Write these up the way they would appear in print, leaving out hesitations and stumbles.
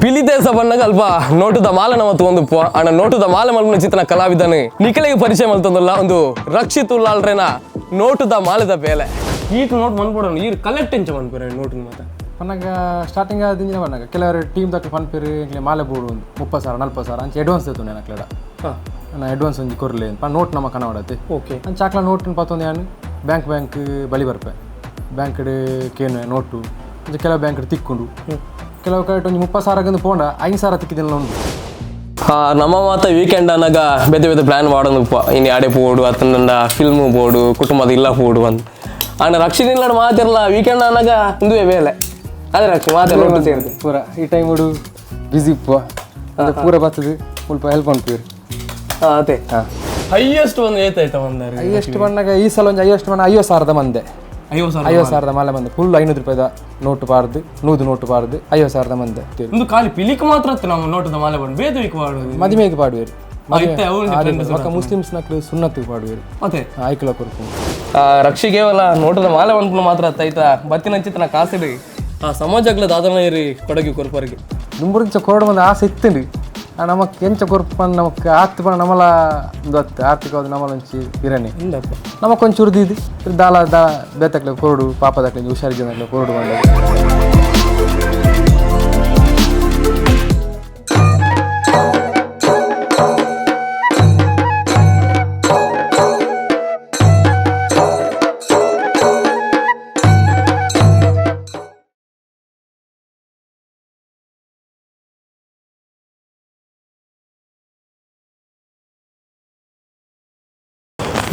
ಪಿಲಿದೇಶ ಬಂದಾಗ ಅಲ್ಪ ನೋಟದ ಮಾಲನ ಮತ್ತು ಒಂದು ಅಣ್ಣ ನೋಟದ ಮಾಲ ಮಲ್ಪನ ಚಿತ್ರನ ಕಲಾವಿದನು ನಿಖಿಲಿಗೆ ಪರಿಚಯ ಮಲ್ತಂದಲ್ಲ ಒಂದು ರಕ್ಷಿತ್ ಉಲ್ಲಾಳ್ರೇನ ನೋಟದ ಮಾಲದ ಬೇಲೆ ಈಟ್ ನೋಟ್ ಮನ್ಪಡೋಣ ಈ ಕಲೆಕ್ಟ್ ಎಂಚ ಮನ್ಪೇರ ನೋಟಿನ ಮಾತ ಪನ್ನಗ ಸ್ಟಾರ್ಟಿಂಗ್ ದಿಂಜಿನ ಪನ್ನಗ ಕೆಲವರು ಟೀಮ್ ತಕ್ಕ ಪನ್ಪೇರು ಇಂಕ್ಲೆ ಮಾಲೆ ಬೋಡು ಒಂದು 30,000 40,000 ಅಂಚೆ ಅಡ್ವಾನ್ಸ್ ಇತ್ತು ನಾನು ಕ್ಲೇಡ ನಾನು ಅಡ್ವಾನ್ಸ್ ಒಂಜಿ ಕೊರ್ಲೆ ನೋಟ್ ನಮ್ಮ ಕನ್ನಡತೆ ಓಕೆ ಅಂಚೆ ಆಕ್ಲ ನೋಟಿನ ಪತ್ತೊಂದು ನಾನು ಬ್ಯಾಂಕ್ ಬಲಿ ಬರ್ಪೆ ಬ್ಯಾಂಕ್ ಕೇನು ನೋಟು ಅಂಚೆ ಕೆಲವು ಬ್ಯಾಂಕ್ ತಿಕ್ಕೊಂಡು ಕೆಲವು ಕರೆಕ್ಟ್ ಒಂದು 30,000 ಪೋಂಡ 5,000 ತಿಕ್ಕಿದಿಲ್ಲ ಒಂದು ನಮ್ಮ ಮಾತ ವೀಕೆಂಡ್ ಅನ್ನಾಗ ಬೇತೆ ಬೇತೆ ಪ್ಲಾನ್ ಮಾಡೋದು ಇನ್ನು ಆಡೆ ಪೋಡು ಅತಂದ ಫಿಲ್ಮು ಬೋಡು ಕುಟುಂಬದ ಇಲ್ಲ ಪೋಡು ಅಂತ ಅಣ್ಣ ರಕ್ಷಣೆ ಇಲ್ಲ ಮಾತಿರಲ್ಲ ವೀಕೆಂಡ್ ಅನ್ನಾಗ ಇಂದುವೆ ಬೇಲೆ ಅದೇ ರಕ್ಷಣೆ ಮಾತಾಡ ಸೇರಿದೆ ಪೂರ ಈ ಟೈಮ್ ಹುಡು ಬಿಸಿ ಅದು ಪೂರ ಬರ್ತದೆ ಸ್ವಲ್ಪ ಹೆಲ್ಪ್ ಮಾಡ್ತೀವಿ ಅದೇ ಹೈಯೆಸ್ಟ್ ಒಂದು ಏತಾಯ್ತಾ ಬಂದಾರೆ ಹೈಯೆಸ್ಟ್ ಬಂದಾಗ ಈ ಸಲ ಒಂದು ಹೈಯೆಸ್ಟ್ ಬಂದ 50,000 ಮಂದೆ 50,000 ಮಾಲೆ ಬಂದೆ ಫುಲ್ 500 ರೂಪಾಯಿದ ನೋಟು ಪಾರ್ದು 100 ನೋಟು ಪಾರ್ದು 50,000 ಮಂದೆ ಒಂದು ಖಾಲಿ ಪಿಲಿಕ್ ಮಾತ್ರ ನಾವು ನೋಟದ ಮಾಲೆ ಬಂದು ಬೇದವಿಕ್ ಪಾಡುವುದು ಮದುವೆಗೆ ಪಾಡುವೇರು ಮಕ್ಕ ಮುಸ್ಲಿಮ್ಸ್ ನಕ್ಲು ಸುನ್ನತ್ತಿಗೆ ಪಾಡುವೇರು ಮತ್ತೆ ಆಯ್ಕಲ ಕೊರ್ಕು ರಕ್ಷಿ ಕೇವಲ ನೋಟದ ಮಾಲೆ ಬಂದ್ಕೊಂಡು ಮಾತ್ರ ಆಯ್ತಾ ಬತ್ತಿನ ಚಿತ್ರ ಕಾಸಿಡಿ ಆ ಸಮಾಜಗಳ ದಾದನ ಇರಿ ಕೊಡಗಿ ಕೊರ್ಪರಿಗೆ ನುಂಬುರಿಂಚ ಕೊರಡು ಒಂದು ಆಸೆ ಇತ್ತಂಡಿ ನಮಕ್ ಎಂಚ ಕೊರ್ಪನ್ ನಮಕ್ ಆರ್ತಿ ಪಣ ನಮಲ ಒಂದು ಆರ್ಥಿಕವಾದ ನಮಲಂಚಿ ಇರನೆ ನಮಕ್ ಒಂದು ಚುರ್ದಿದ್ದು ದಾಲ ಬೇತಕ್ಲೆ ಕೊರಡು ಪಾಪದಕ್ಲೆ ಹುಷಾರಿ ಜನಕ್ಲೆ ಕೊರಡು ಬಂದ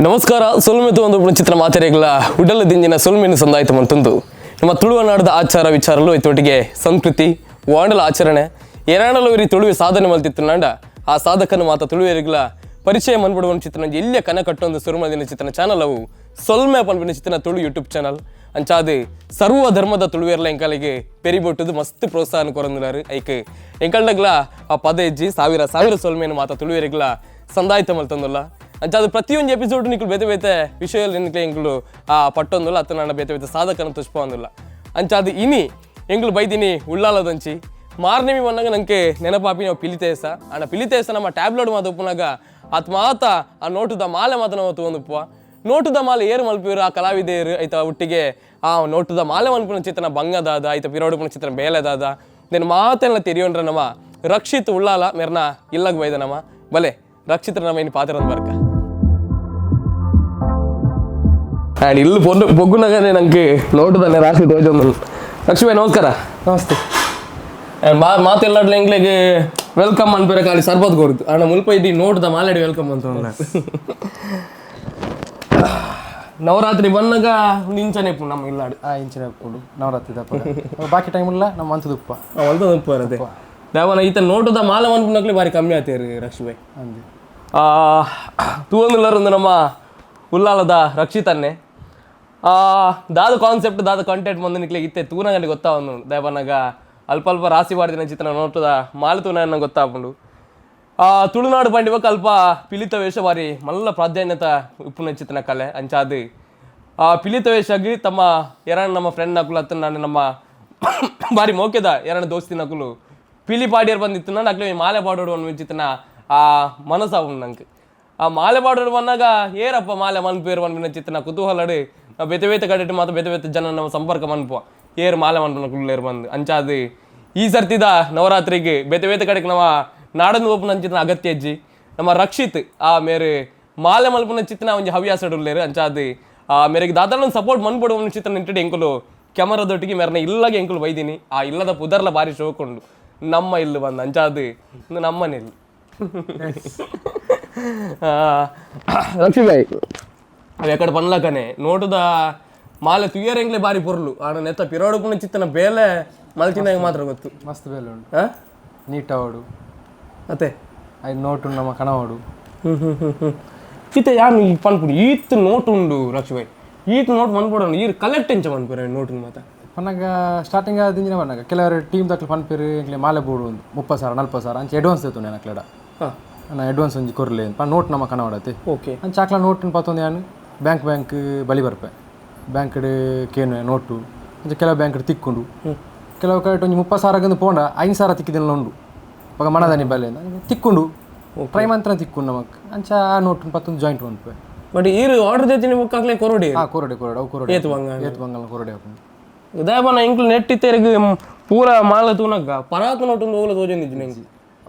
ನಮಸ್ಕಾರ ಸೊಲ್ಮೆತು ಒಂದು ಚಿತ್ರ ಮಾತೆರೆಗಳ ಉಡಲ ದಿಂಜಿನ ಸೊಲ್ಮೆನು ಸಂದಾಯಿತ ಮಂತಂದು ನಮ್ಮ ತುಳುವನಾಡದ ಆಚಾರ ವಿಚಾರಲು ಇತ್ತೊಟ್ಟಿಗೆ ಸಂಸ್ಕೃತಿ ವಾಂಡಲ ಆಚರಣೆ ಏನಾಡಲು ಇರಿ ತುಳುವೆ ಸಾಧನೆ ಮಲ್ತಿತ್ತು ನಾಂಡ ಆ ಸಾಧಕನು ಮಾತ ತುಳುವೆರಿಗಳ ಪರಿಚಯ ಮನ್ಬಿಡುವ ಚಿತ್ರನ ಎಲ್ಲಿಯ ಕನ ಕಟ್ಟೊಂದು ಸುರುಮದಿನ ಚಿತ್ರನ ಚಾನಲ್ ಅವು ಸೊಲ್ಮೆ ಪನ್ಪಿನ ಚಿತ್ರನ ತುಳು ಯೂಟ್ಯೂಬ್ ಚಾನಲ್ ಅಂಚಾದು ಸರ್ವ ಧರ್ಮದ ತುಳುವೇರ್ಲ ಎಂಕಲಿಗೆ ಪೆರಿಬೊಟ್ಟದು ಮಸ್ತ್ ಪ್ರೋತ್ಸಾಹ ಕೊರಂದಿಲಾರು ಐಕೆ ಎಂಕಲ್ಡಗ್ಲ ಆ ಪದ ಹೆಜ್ಜಿ ಸಾವಿರ ಸೊಲ್ಮೆನು ಮಾತ ತುಳುವೇರಿಗಳ ಸಂದಾಯಿತ ಮಲ್ತಂದಲ್ಲ ಅಂಚಾದ ಪ್ರತಿಯೊಂದು ಎಪಿಸೋಡ್ ನಿಕ್ಲು ಬೇತೆ ಬೇತೆ ವಿಷಯ ಎಂಕ್ಲು ಆ ಪಟ್ಟೊಂದುಲ್ಲ ಅತ್ತ ನನ್ನ ಬೇತೆ ಬೇತೆ ಸಾಧಕನ ತುಷ್ಪ ಅಂದಿಲ್ಲ ಅಂಚಾದ ಇನಿ ಎಂಗ್ಲು ಬೈದಿನಿ ಉಳ್ಳಾಲದಂಚಿ ಮಾರ್ನೇಮಿ ಬಂದಾಗ ನಂಗೆ ನೆನಪಾಪಿ ನಾವು ಪಿಲಿತೇಸ ಅಣ್ಣ ಪಿಲಿತೇಸ ನಮ್ಮ ಟ್ಯಾಬ್ಲೆಟ್ ಮಾತು ಉಪ್ಪನಾಗ ಆತ್ ಮಾತ ಆ ನೋಟದ ಮಾಲೆ ಮಾತ ನಾವು ತೊಗೊಂಡುಪ್ಪ ನೋಟದ ಮಾಲೆ ಏರು ಮಲ್ಪಿರು ಆ ಕಲಾವಿದೇರು ಆಯ್ತಾ ಒಟ್ಟಿಗೆ ಆ ನೋಟದ ಮಾಲೆ ಮಲ್ಪಿನ ಚಿತ್ರನ ಬಂಗದಾದ ಆಯ್ತಾ ಪಿರೋಡುಪನ ಚಿತ್ರ ಬೇಲೆದಾದ ದೆನ್ ಮಾತೆಲ್ಲ ತೆರಿಯೋಣ್ರ ನಮ್ಮ ರಕ್ಷಿತ್ ಉಳ್ಳಾಲ ಮೆರ್ನ ಇಲ್ಲಗ್ ಬೈದ ನಮ್ಮ ಬಲೆ ರಕ್ಷಿತ್ರ ನಮ್ಮ ಇನ್ನು ಪಾತ್ರ ಬರ್ಕ ಆ್ಯಂಡ್ ಇಲ್ಲಿ ಬೊಗ್ಗುನಾಗನೇ ನಂಗೆ ನೋಟದಲ್ಲೇ ರಾಶಿ ತೋಜೊಂದು ಲಕ್ಷ್ಮೀ ನಮಸ್ಕಾರ ನಮಸ್ತೆ ಮಾತೆಲ್ಲಾಡ್ಲ ಎಂಗ್ಲೆಗೆ ವೆಲ್ಕಮ್ ಅನ್ಪೇರೆ ಖಾಲಿ ಸರ್ಬತ್ ಕೊಡ್ತು ಅಣ್ಣ ಮುಲ್ಪ ಇದ್ದು ನೋಟದ ಮಾಲಾಡಿ ವೆಲ್ಕಮ್ ಅಂತ ನವರಾತ್ರಿ ಬಂದಾಗ ಇಂಚನೆ ನಮ್ಮ ಇಲ್ಲಾಡು ಇಂಚಿನ ಉಪ್ಪುಡು ನವರಾತ್ರಿ ದಪ್ಪ ಬಾಕಿ ಟೈಮ್ ಇಲ್ಲ ನಮ್ಮ ಮಂತದ ಉಪ್ಪ ಉಪ್ಪ ಇರತ್ತೆ ದೇವನ ಈತ ನೋಟದ ಮಾಲೆ ಮನ್ಪುನಕ್ಲೆ ಬಾರಿ ಕಮ್ಮಿ ಆತೇರಿ ರಕ್ಷಿಬೈ ಅಂದೆ ತೂವೊಂದುಲ್ಲರೊಂದು ನಮ್ಮ ಉಲ್ಲಾಲದ ರಕ್ಷಿತನ್ನೇ ದಾದ ಕಾನ್ಸೆಪ್ಟ್ ದಾದ ಕಂಟೆಂಟ್ ಮುಂದೆ ನಿಕ್ಲೆ ಇತ್ತೆ ತೂನಗಂಡೆ ಗೊತ್ತಾವನು ದೇವನಾಗ ಅಲ್ಪ ಅಲ್ಪ ರಾಸಿ ಬಾರ್ದಿನ ಚಿತ್ರ ನೋಟದ ಮಾಲೆ ತೂನ ಗೊತ್ತಾಪುಂಡು ತುಳುನಾಡು ಪಂಡಿವಕ್ ಅಲ್ಪ ಪಿಲಿತ ವೇಷ ಬಾರಿ ಮಲ್ಲ ಪ್ರಾಧಾನ್ಯತ ಉಪ್ಪುನ ಚಿತ್ರನ ಕಲೆ ಅಂಚಾದು ಪಿಲಿತ ವೇಷಾಗಿ ತಮ್ಮ ಎರಡು ನಮ್ಮ ಫ್ರೆಂಡ್ ನಕುಲು ಹತ್ತು ನಾನು ನಮ್ಮ ಬಾರಿ ಮೋಕೆದ ಎರಡು ದೋಸ್ತಿ ನಕುಲು ಪಿಲಿ ಪಾಡಿಯರ್ ಬಂದಿತ್ತು ನಾನು ಅಕ್ಲೆ ಮಾಲೆ ಪಾಡೋಡು ಅನ್ನೋ ಚಿತ್ರನ ಆ ಮನಸ್ಸಾವು ನಂಗೆ ಆ ಮಾಲೆ ಪಾಡೋಡು ಬಂದಾಗ ಏರಪ್ಪ ಮಾಲೆ ಮನ್ಪೇರು ಮನ್ಪಿನ ಚಿತ್ರನ ಕುತೂಹಲಡು ಬೇತೆ ಬೇತೆ ಕಡೆ ಮಾತ್ರ ಬೇತೆ ಬೇತೆ ಜನ ನಮ್ಮ ಸಂಪರ್ಕ ಮನ್ಪುವ ಏರು ಮಾಲೆ ಮನ್ಪನ ಕುಳ್ಳೇರು ಬಂದು ಅಂಚಾದು ಈ ಸರ್ತಿದ ನವರಾತ್ರಿಗೆ ಬೇತೆ ಬೇತೆ ಕಡೆಗೆ ನಾವು ನಾಡನ್ನು ಓಪನ್ ಚಿತ್ರನ ಅಗತ್ಯ ಹೆಜ್ಜಿ ನಮ್ಮ ರಕ್ಷಿತ್ ಆ ಮೇರೆ ಮಾಲೆ ಮಲ್ಪನ ಚಿತ್ರನ ಒಂಜಿ ಹವ್ಯಾಸಡುಲ್ಲೇರು ಅಂಚಾದು ಮೇರೆಗೆ ದಾದಾನ ಸಪೋರ್ಟ್ ಮನ್ಪಡುವ ಚಿತ್ರ ನಿಂಟು ಎಂಕುಲು ಕ್ಯಾಮರಾದೊಟ್ಟಿಗೆ ಮೇರನ ಇಲ್ಲಾಗೆ ಎಂಕುಲು ಬೈದಿನಿ ಆ ಇಲ್ಲದ ಪುದರ್ಲ ಬಾರಿ ಶೋಕೊಂಡು ನಮ್ಮ ಇಲ್ಲು ಬಂದು ಅಂಚಾದು ನಮ್ಮನೇಲಿ ಲಕ್ಷ್ಮೀಬಾಯಿ ಅವು ಎಕಡೆ ಪನ್ಲಕನೆ ನೋಟದ ಮಾಲೆ ತುಯ್ಯರೆಂಗ್ಲೆ ಬಾರಿ ಪೊರ್ಲು ಆಡ ನೆತ್ತ ಪಿರೋಡುಪುನ ಚಿತ್ತನ ಬೇಲೆ ಮಲ್ಚಿನಾಗ ಮಾತ್ರ ಗೊತ್ತು ಮಸ್ತ್ ಬೇಲೆ ಉಂಟು ನೀಟ ಓಡು ಮತ್ತೆ ಐದು ನೋಟು ನಮ್ಮ ಕಣ ಓಡು ಈತ ಯಾರು ಈ ಪನ್ಪುಡು ಈತ್ ನೋಟು ಉಂಡು ಲಕ್ಷ್ಮೀಬಾಯಿ ಈತ್ ನೋಟ್ ಮನ್ಪುಡು ಈ ಕಲೆಕ್ಟ್ ಎಂಚ ಮನ್ಪುರ ನೋಟು ಮಾತ ಪನ್ನಗ ಸ್ಟಾರ್ಟಿಂಗ್ ದಿಂಜಿನ ಬಂದಾಗ ಕೆಲವರು ಟೀಮ್ ತಕ್ಕ ಪನ್ಪೇರು ಇಂಕ್ಲೆ ಮಾಲೆ ಬೋಡು ಒಂದು 30,000 40,000 ಅಂಚೆ ಅಡ್ವಾನ್ಸ್ ಇತ್ತು ನಾನು ಕ್ಲೇಡ ನಾನು ಅಡ್ವಾನ್ಸ್ ಒಂಜಿ ಕೊರ್ಲೆ ನೋಟ್ ನಮ್ಮ ಕಣ ಓಡತ್ತೆ ಓಕೆ ಅಂಚೆ ಆಕ್ಲ ನೋಟಿನ ಪತ್ತೊಂದು ನಾನು ಬ್ಯಾಂಕ್ ಬಲಿ ಬರ್ಪೆ ಬ್ಯಾಂಕ್ ಕೇನು ನೋಟು ಅಂಚೆ ಕೆಲವು ಬ್ಯಾಂಕ್ ತಿಕ್ಕೊಂಡು ಕೆಲವು ಕಡೆ ಒಂಜಿ 30,000 ಪೋಂಡ 5,000 ತಿಕ್ಕಿದಿಲ್ಲ ಉಂಡು ಇವಾಗ ಮನದಾನಿ ಬಲೆ ತಿಕ್ಕೊಂಡು ಟ್ರೈ ಮಂತ್ರ ತಿಕ್ಕೊಂಡು ನಮಕ್ ಅಂಚ ಆ ನೋಟ್ 10 ಜಾಯಿಂಟ್ ಉಂಟು ಬಟ್ ಈರು ಆರ್ಡರ್ ದೇತಿನ ಬುಕ್ಕಾಗ್ಲೇ ಕೊರಡಿ ಕೊರಡೆ ಅವು ಕೊರಡೆ ಏತು ಬಂಗಲ್ ಕೊರಡೆ ಹಾಕೊಂಡು ಉದಯಪನ ಇಂಕ್ಲು ನೆಟ್ ಇತ್ತೇರಿಗೆ ಪೂರ ಮಾಲ ತೂನಗ ಪರಾತು ನೋಟೊಂದು ಓಲ ತೋಜೊಂದಿಜ್ಜಿ ನಂಗೆ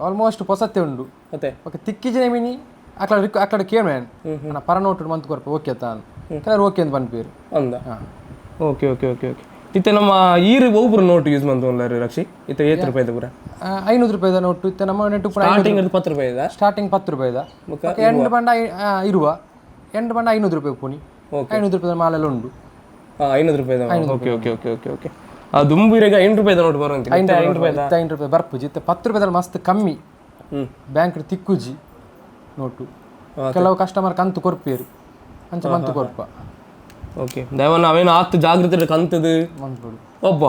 ಆಲ್ಮೋಸ್ಟ್ ಹೊಸತ್ತೆ ಉಂಡು ಮತ್ತೆ ಓಕೆ ತಿಕ್ಕಿಜನೆ ಮಿನಿ ಅక్కడ ಕೇಳ್ಮೇನ್ ನಾ ಪರ ನೋಟು ಮಂತ್ ಕೊರ್ಪ ಓಕೆ ತಾನು ಕೆಲವರು ಓಕೆ ಅಂತ ಬಂದ್ಪೇರು ಅಂದ ಓಕೆ ಓಕೆ ಓಕೆ ಓಕೆ ಇತ್ತೆ ನಮ್ಮ ಈರು ಒಬ್ಬರು ನೋಟ್ ಯೂಸ್ ಮಾಡ್ತಾರೆ ರಕ್ಷಿ ಇತ್ತೆ ₹8 ಪೂರ ₹500 ನೋಟು ಇತ್ತೆ ನಮ್ಮ ನೆಟ್ಟು ಸ್ಟಾರ್ಟಿಂಗ್ ₹10 ಸ್ಟಾರ್ಟಿಂಗ್ ₹10 ಎಂಟು ಬಂಡ ಇರುವ ಎಂಟು ಬಂಡ ₹500 ಪೋನಿ ₹500 ಮಾಲೆಲ್ಲ ಉಂಡು ₹500 okay okay okay okay okay ಆ ದುಂಬುರಿಗೆ ₹5 ನೋಟ್ ಬರುವಂತ ₹5 ಬರ್ಪುಜಿ ಇತ್ತೆ ₹10 ಮಸ್ತ್ ಕಮ್ಮಿ ಬ್ಯಾಂಕ್ ತಿಕ್ಕುಜಿ ನೋಟು ಕೆಲವು ಕಸ್ಟಮರ್ ಕಂತು ಕೊರ್ಪೇರು ಅಂಚ ಬಂತು ಕೊರ್ಪ ಓಕೆ ದಯವನ್ನು ಅವೇನು ಆತು ಜಾಗೃತಿ ಕಂತದು ಒಬ್ಬ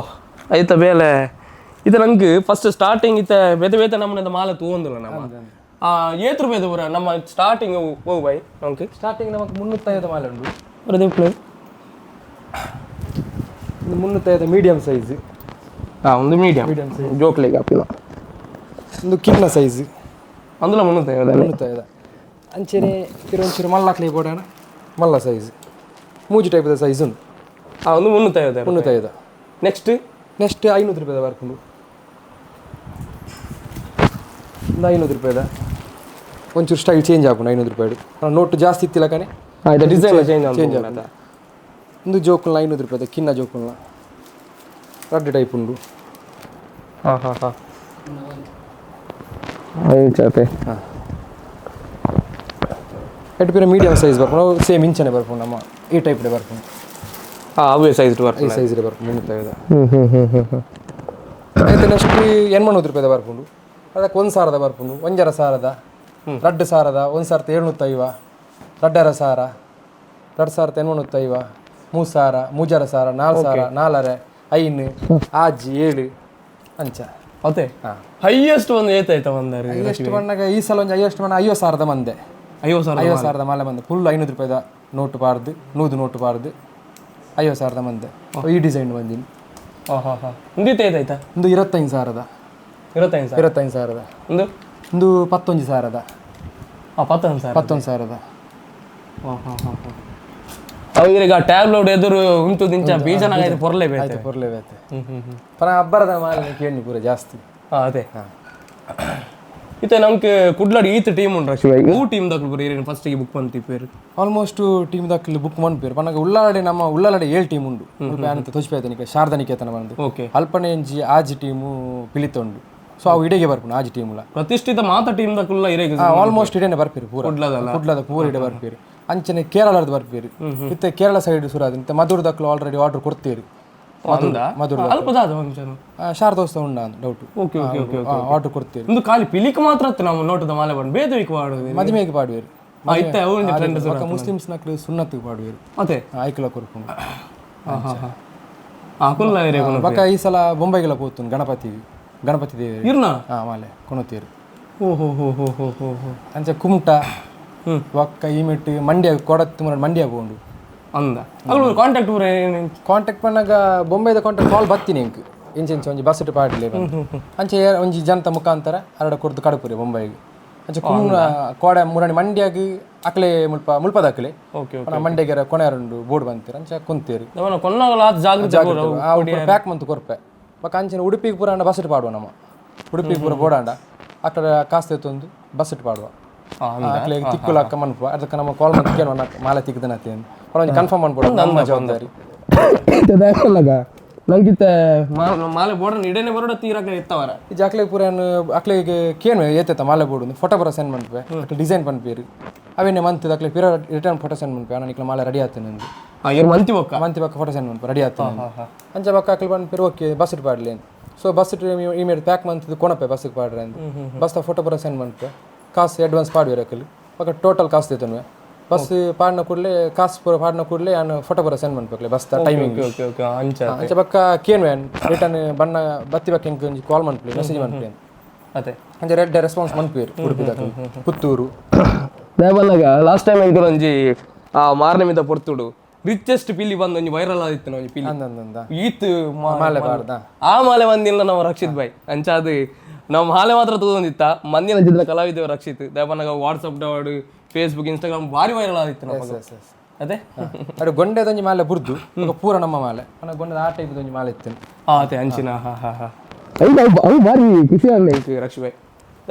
ಆಯ್ತಾ ಬೇಲೆ ಇದು ನಂಗೆ ಫಸ್ಟ್ ಸ್ಟಾರ್ಟಿಂಗ್ ಇತ್ತ ಬೇತೆ ನಮ್ಮನೆ ಮಾಲೆ ತಗೊಂದಿಲ್ಲ ನಮ್ಮ ₹8 ಪೂರ ನಮ್ಮ ಸ್ಟಾರ್ಟಿಂಗ್ ಹೋಗು ಬೈ ನಮ್ಗೆ ಸ್ಟಾರ್ಟಿಂಗ್ ನಮಗೆ 350 ಮಾಲೆ ಉಂಡು ಬರದೇಪ್ಲೆ 350 ಮೀಡಿಯಂ ಸೈಜ್ ಒಂದು ಮೀಡಿಯಂ ಸೈಜ್ ಜೋಕ್ಲಿಗೆ ಹಾಕಿಲ್ಲ ಒಂದು ಕಿನ್ನ ಸೈಜ್ అందులో 350 ಅಂಚೆನೆ ಕಿರೊಂಚೂರು ಮಲ್ಲಾಕ್ಲಿ ಬೋಡಣ ಮಲ್ಲ ಸೈಜ್ ಮೂಜಿ ಟೈಪದ ಸೈಜ್ ಉಂಟು ಒಂದು 350 ನೆಕ್ಸ್ಟ್ ₹500 ಬರ್ಕೊಂಡು ಒಂದು ₹500 ಒಂಚೂರು ಸ್ಟೈಲ್ ಚೇಂಜ್ ಹಾಕೊಂಡು ₹500 ನೋಟು ಜಾಸ್ತಿ ಇತ್ತಿಲ್ಲ ಕಣೆ ಡಿಸೈನ್ ಚೇಂಜ್ ಒಂದು ಜೋಕುಲ್ನ ₹500 ಕಿನ್ನ ಜೋಕುಲ್ನ ರಡ್ಡು ಟೈಪ್ ಉಂಡು ಎಟ್ಟು ಪೇರ ಮೀಡಿಯಂ ಸೈಜ್ ಬರ್ಕೊಂಡು ಸೇಮ್ ಇಂಚನೆ ಬರ್ಕೊಂಡು ನಮ್ಮ ಈ ಟೈಪ್ ಬರ್ಕೊಂಡು ಅವೇ ಸೈಜ್ ಈ ಸೈಜ್ ಬರ್ಕೊಂಡು 350 ಆಯ್ತು ನೆಕ್ಸ್ಟ್ ₹800 ಬರ್ಕೊಂಡು ಅದಕ್ಕೆ 1,000 ಬರ್ಕೊಂಡು 1,000 2,000 1,750 2,000 2,850 3,000 3,000 4,000 4,000 5 ಆಜಿ 7 ಅಂಚ ಅದೇ ಹೈಯೆಸ್ಟ್ ಒಂದು ಏತಾಯ್ತಾ ಬಂದಾರೆ ಹೈಯೆಸ್ಟ್ ಬಂದಾಗ ಈ ಸಲ ಒಂದು ಹೈಯೆಸ್ಟ್ ಬಂದ 50,000 ಮಂದೆ 50,000 ಮಾಲೆ ಬಂದೆ ಫುಲ್ ₹500 ನೋಟು ಪಾರ್ದು ನೂದು ನೋಟು ಪಾರ್ದು 50,000 ಮಂದೆ ಈ ಡಿಸೈನ್ ಬಂದಿನಿ ಒಂದಿತ್ತು ಏತಾಯ್ತಾ ಒಂದು 25,000 25,000 ಒಂದು 11,000 11,000 ಅವರಿಗೆ ಟ್ಯಾಬ್ಲೆಟ್ ಎದುರು ಉಂಟು ದಿಂಚ ಬೀಜನಾಗೈತೆ ಪೊರ್ಲೇಬೇಕು ಪರ ಹಬ್ಬರದ ಮಾಲೆ ಕೇಳಿ ಪೂರ ಜಾಸ್ತಿ ಅದೇ ಇತ್ತೆ ನಮ್ಗೆ ಕುಡ್ಲಾಡಿ ಈತ ಟೀಮ್ ಉಂಟು ಶಿವ ಮೂರು ಟೀಮ್ ದಾಖಲು ಬರೀ ಫಸ್ಟಿಗೆ ಬುಕ್ ಬಂತು ಪೇರು ಆಲ್ಮೋಸ್ಟ್ ಟೀಮ್ ದಾಖಲು ಬುಕ್ ಮಾಡ್ಪೇರು ಪನಗ ಉಳ್ಳಾಲಡೆ 7 ಟೀಮ್ ಉಂಡು ಅಂತ ತೋಚಿಪೇತನಿಕೆ ಶಾರದಾನಿಕೇತನ ಬಂದು ಓಕೆ ಅಲ್ಪನೆ ಎಂಜಿ ಆಜಿ ಟೀಮು ಪಿಲಿತೊಂಡು ಸೊ ಅವು ಇಡೆಗೆ ಬರ್ಪುನು ಆಜಿ ಟೀಮ್ಲ ಪ್ರತಿಷ್ಠಿತ ಮಾತ ಟೀಮ್ ದಾಖಲ ಇರೇಗ ಆಲ್ಮೋಸ್ಟ್ ಇಡೇನೆ ಬರ್ಪೇರು ಪೂರ ಕುಡ್ಲದ ಪೂರ ಇಡೆ ಬರ್ಪೇರು ಅಂಚನೆ ಕೇರಳದ ಬರ್ಪೇರು ಇತ್ತೆ ಕೇರಳ ಸೈಡ್ ಸುರಾದ ಇಂತ ಮಧುರ ದಾಖಲು ಆಲ್ರೆಡಿ ಆರ್ಡರ್ ಕೊಡ್ತೀರಿ ಮಧುರ ಶಾರದೋಸ್ತ ಉಂಡ ಡೌಟ್ ಆರ್ಡರ್ ಕೊಡ್ತೀರಿ ಒಂದು ಖಾಲಿ ಪಿಲಿಕ್ ಮಾತ್ರ ನಾವು ನೋಟದ ಮಾಲೆ ಬಂದು ಬೇದವಿಗೆ ಪಾಡುದು ಮದುವೆಗೆ ಪಾಡುವೇರು ಮುಸ್ಲಿಮ್ಸ್ ನಕ್ಲು ಸುನ್ನತ್ತಿಗೆ ಪಾಡುವೇರು ಅದೇ ಆಯ್ಕಲ ಕೊರ್ಕೊಂಡು ಬಕ್ಕ ಈ ಸಲ ಬೊಂಬೈಗೆಲ್ಲ ಹೋಗ್ತು ಗಣಪತಿ ದೇವಿ ಇರ್ನಾ ಮಾಲೆ ಕೊಣತೀರು ಓಹೋ ಅಂಚೆ ಕುಮಟ ಒಕ್ಕ ಈ ಮೆಟ್ಟು ಮಂಡ್ಯ ಕೊಡತ್ತು ಮಂಡ್ಯ ಹೋಗೊಂಡು ಅಂದ ಕಾಂಟ್ಯಾಕ್ಟ್ ಪನ್ನಾಗ ಬೊಂಬೈದ ಕಾಂಟ್ಯಾಕ್ಟ್ ಕಾಲ್ ಬತ್ತೀನಿ ಇಂಕ್ ಇಂಚೆ ಒಂಜಿ ಬಸ್ ಪಾಡ್ಲಿ ಅಂಚೆ ಒಂಜಿ ಜನತ ಮುಖಾಂತರ ಅರಡ ಕೊಡ್ದು ಕಡಪುರಿ ಬೊಂಬೈಗೆ ಅಂಚೆ ಕೋಡೆ ಮುರಾಣಿ ಮಂಡ್ಯಾಗ ಅಕ್ಲೆ ಮುಲ್ಪದ ಅಕ್ಲೆ ಮಂಡ್ಯಗೆ ಕೊನೆಯರುಂಡು ಬೋರ್ಡ್ ಬಂತೀರ ಅಂಚೆ ಕುಂತೀರಿ ಪ್ಯಾಕ್ ಮಂತ್ ಕೊರ್ಪೆ ಬಕ್ಕ ಅಂಚಿನ ಉಡುಪಿಗೆ ಪೂರ ಅಂಡ ಬಸ್ ಪಾಡುವ ನಮ್ಮ ಉಡುಪಿಗೆ ಪೂರ ಬೋಡಾಂಡ ಅక్కడ ಕಾಸ್ತೆ ತಂದು ಬಸ್ ಪಾಡುವ ಅಕ್ಲೆ ತಿಕ್ಕುಲ ಅಕ್ಕ ಮನ್ಪ ಅದಕ್ಕೆ ನಮ್ಮ ಕಾಲ್ ಮಂತ್ ಕೇಳುವ ಮಾಲೆ ತಿಕ್ಕದನತ್ತೆ ಒಂದು ಕನ್ಫರ್ಮ್ ಮಾಡ್ಕೊಡೋದು ನಮ್ಮ ಜವಾಬ್ದಾರಿ ನಂಗಿತ್ತ ಮಾಲೆ ಬೋರ್ಡ್ ಇಡೇನೆ ಬರೋಡ ತೀರಾಕ ಇತ್ತವರ ಇದು ಅಕ್ಲೆಗೆ ಕೇಳ್ವೆ ಏತೈತ ಮಾಲೆ ಬೋರ್ಡ್ ಫೋಟೋ ಬರೋ ಸೆಂಡ್ ಮಾಡ್ಪೆ ಅಕ್ಲೆ ಡಿಸೈನ್ ಪನ್ಪೇರು ಅವೇನೆ ಮಂತ್ ಅಕ್ಲೆ ಪಿರ ರಿಟರ್ನ್ ಫೋಟೋ ಸೆಂಡ್ ಮಾಡ್ಪೆ ನಾನು ಮಾಲೆ ರೆಡಿ ಆಗ್ತೇನೆ ನಂದು ಮಂತಿ ಬಕ್ಕ ಫೋಟೋ ಸೆಂಡ್ ಮಾಡ್ಪೆ ರೆಡಿ ಆಗ್ತೇನೆ ಅಂಚೆ ಬಕ್ಕ ಅಕ್ಲೆ ಪನ್ಪೇರು ಓಕೆ ಬಸ್ ಪಾಡ್ಲಿ ಸೊ ಬಸ್ ಇಮೇಡ್ ಪ್ಯಾಕ್ ಮಂತ್ ಕೊಣಪೆ ಬಸ್ಸಿಗೆ ಪಾಡ್ರೆ ಅಂತ ಬಸ್ ಫೋಟೋ ಬರೋ ಸೆಂಡ್ ಮಾಡ್ಪೆ ಕಾಸು ಅಡ್ವಾನ್ಸ್ ಪಾಡ್ವೇರು ಅಕ್ಕಲ್ಲಿ ಬಕ್ಕ ಟೋಟಲ್ ಕಾಸು ತೇತನ್ವೆ ಬಸ್ ಪಾಡ್ನ ಕೂಡಲೇ ಕಾಸು ಪೂರ ಪಾಡ್ನ ಕೂಡಲೇ ನಾನು ಫೋಟೋ ಬರೋ ಸೆಂಡ್ ಮಾಡ್ಬೇಕಲೆ ಬಸ್ ಟೈಮಿಂಗ್ ಅಂಚೆ ಬಕ್ಕ ಕೇನ್ವೆ ರಿಟರ್ನ್ ಬಣ್ಣ ಬತ್ತಿ ಬಕ್ಕ ಹೆಂಗೆ ಒಂಜಿ ಕಾಲ್ ಮಾಡ್ಲಿ ಮೆಸೇಜ್ ಮಾಡ್ಲಿ ಅದೇ ಅಂಚೆ ರೆಡ್ ರೆಸ್ಪಾನ್ಸ್ ಮಾಡ್ಪೇರು ಉಡುಪಿದಾಗ ಪುತ್ತೂರು ದೇವಲ್ಲಾಗ ಲಾಸ್ಟ್ ಟೈಮ್ ಎಂಕಲ್ ಒಂಜಿ ಆ ಮಾರನೆ ಮಿದ ಪೊರ್ತುಡು ರಿಚೆಸ್ಟ್ ಪಿಲಿ ಬಂದು ಒಂಜಿ ವೈರಲ್ ಆದಿತ್ತು ಒಂಜಿ ಪಿಲಿ ಅಂದಂದ ಈತ್ ಮಾಲೆ ಬಾರ್ದ ಆ ಮಾಲೆ ಬಂದಿಲ್ಲ ನಾವು ರಕ್ಷಿತ್ ಬಾಯ್ ಅಂಚಾದು ನಮ್ಮ ಹಾಲೆ ಮಾತ್ರ ತಗೊಂಡಿತ್ತ ಮಂದಿನ ಜಿಲ್ಲ ಕಲಾವಿದ ರಕ್ಷಿತ್ ದೇವನಾಗ ವಾಟ್ಸಪ್ ಡಾಡ್ ಫೇಸ್ಬುಕ್ ಇನ್ಸ್ಟಾಗ್ರಾಮ್ ಭಾರಿ ವೈರಲ್ ಆದಿತ್ತು ನಮಗೆ ಅದೇ ಅದು ಗೊಂಡೆದೊಂಜಿ ಮಾಲೆ ಬುರ್ದು ಪೂರ ನಮ್ಮ ಮಾಲೆ ಗೊಂಡೆದ ಆ ಟೈಪ್ ಒಂಜಿ ಮಾಲೆ ಇತ್ತು ಅದೇ ಅಂಚಿನ ಅವು ಭಾರಿ ಖುಷಿ ಆಗಲಿ ರಕ್ಷಿ ಬಾಯ್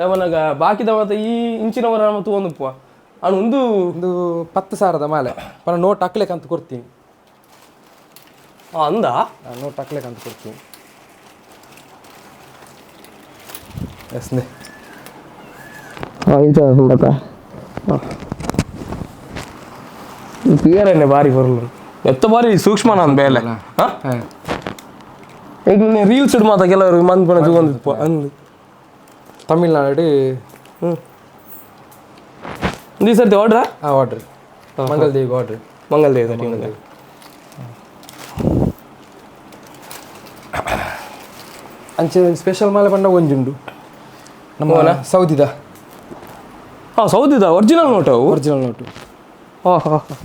ದೇವನಾಗ ಬಾಕಿದ ಮಾತ್ರ ಈ ಇಂಚಿನವರ ನಮ್ಮ ತಗೊಂಡುಪ್ಪ ಅವನು ಒಂದು 10,000 ಮಾಲೆ ಪನ ನೋಟ್ ಹಾಕ್ಲಿಕ್ಕೆ ಅಂತ ಕೊಡ್ತೀನಿ ಅಂದ ನೋಟ್ ಹಾಕ್ಲಿಕ್ಕೆ ಅಂತ ಕೊಡ್ತೀನಿ ಎಸ್ನೆ ಕ್ಲಿಯರ್ ಭಾರಿ ಬರಲ್ಲ ಎತ್ತ ಬಾರಿ ಸೂಕ್ಷ್ಮ ನಾನು ಬೇಲೆ ಈಗ ರೀಲ್ಸ್ ಇಡು ಮಾತಾ ಕೆಲವರು ಮಂದ್ ಬಣ ತಗೊಂಡಿಪ್ಪ ಅಂದು ತಮಿಳ್ನಾಡು ಒಂದು ಸರ್ತಿ ಆರ್ಡ್ರಾ ಆರ್ಡ್ರ್ ಮಂಗಲ್ದೇವಿಗೆ ಆರ್ಡ್ರ್ ಮಂಗಲ್ದೇವಿ ಅಂಚೆ ಸ್ಪೆಷಲ್ ಮಾಲೆ ಬಂದ ಒಂಜುಂಡು ನಮ್ಮ ಸೌದಿದ ಸೌದಿದ ಒರಿಜಿನಲ್ ನೋಟು ಒರಿಜಿನಲ್ ನೋಟು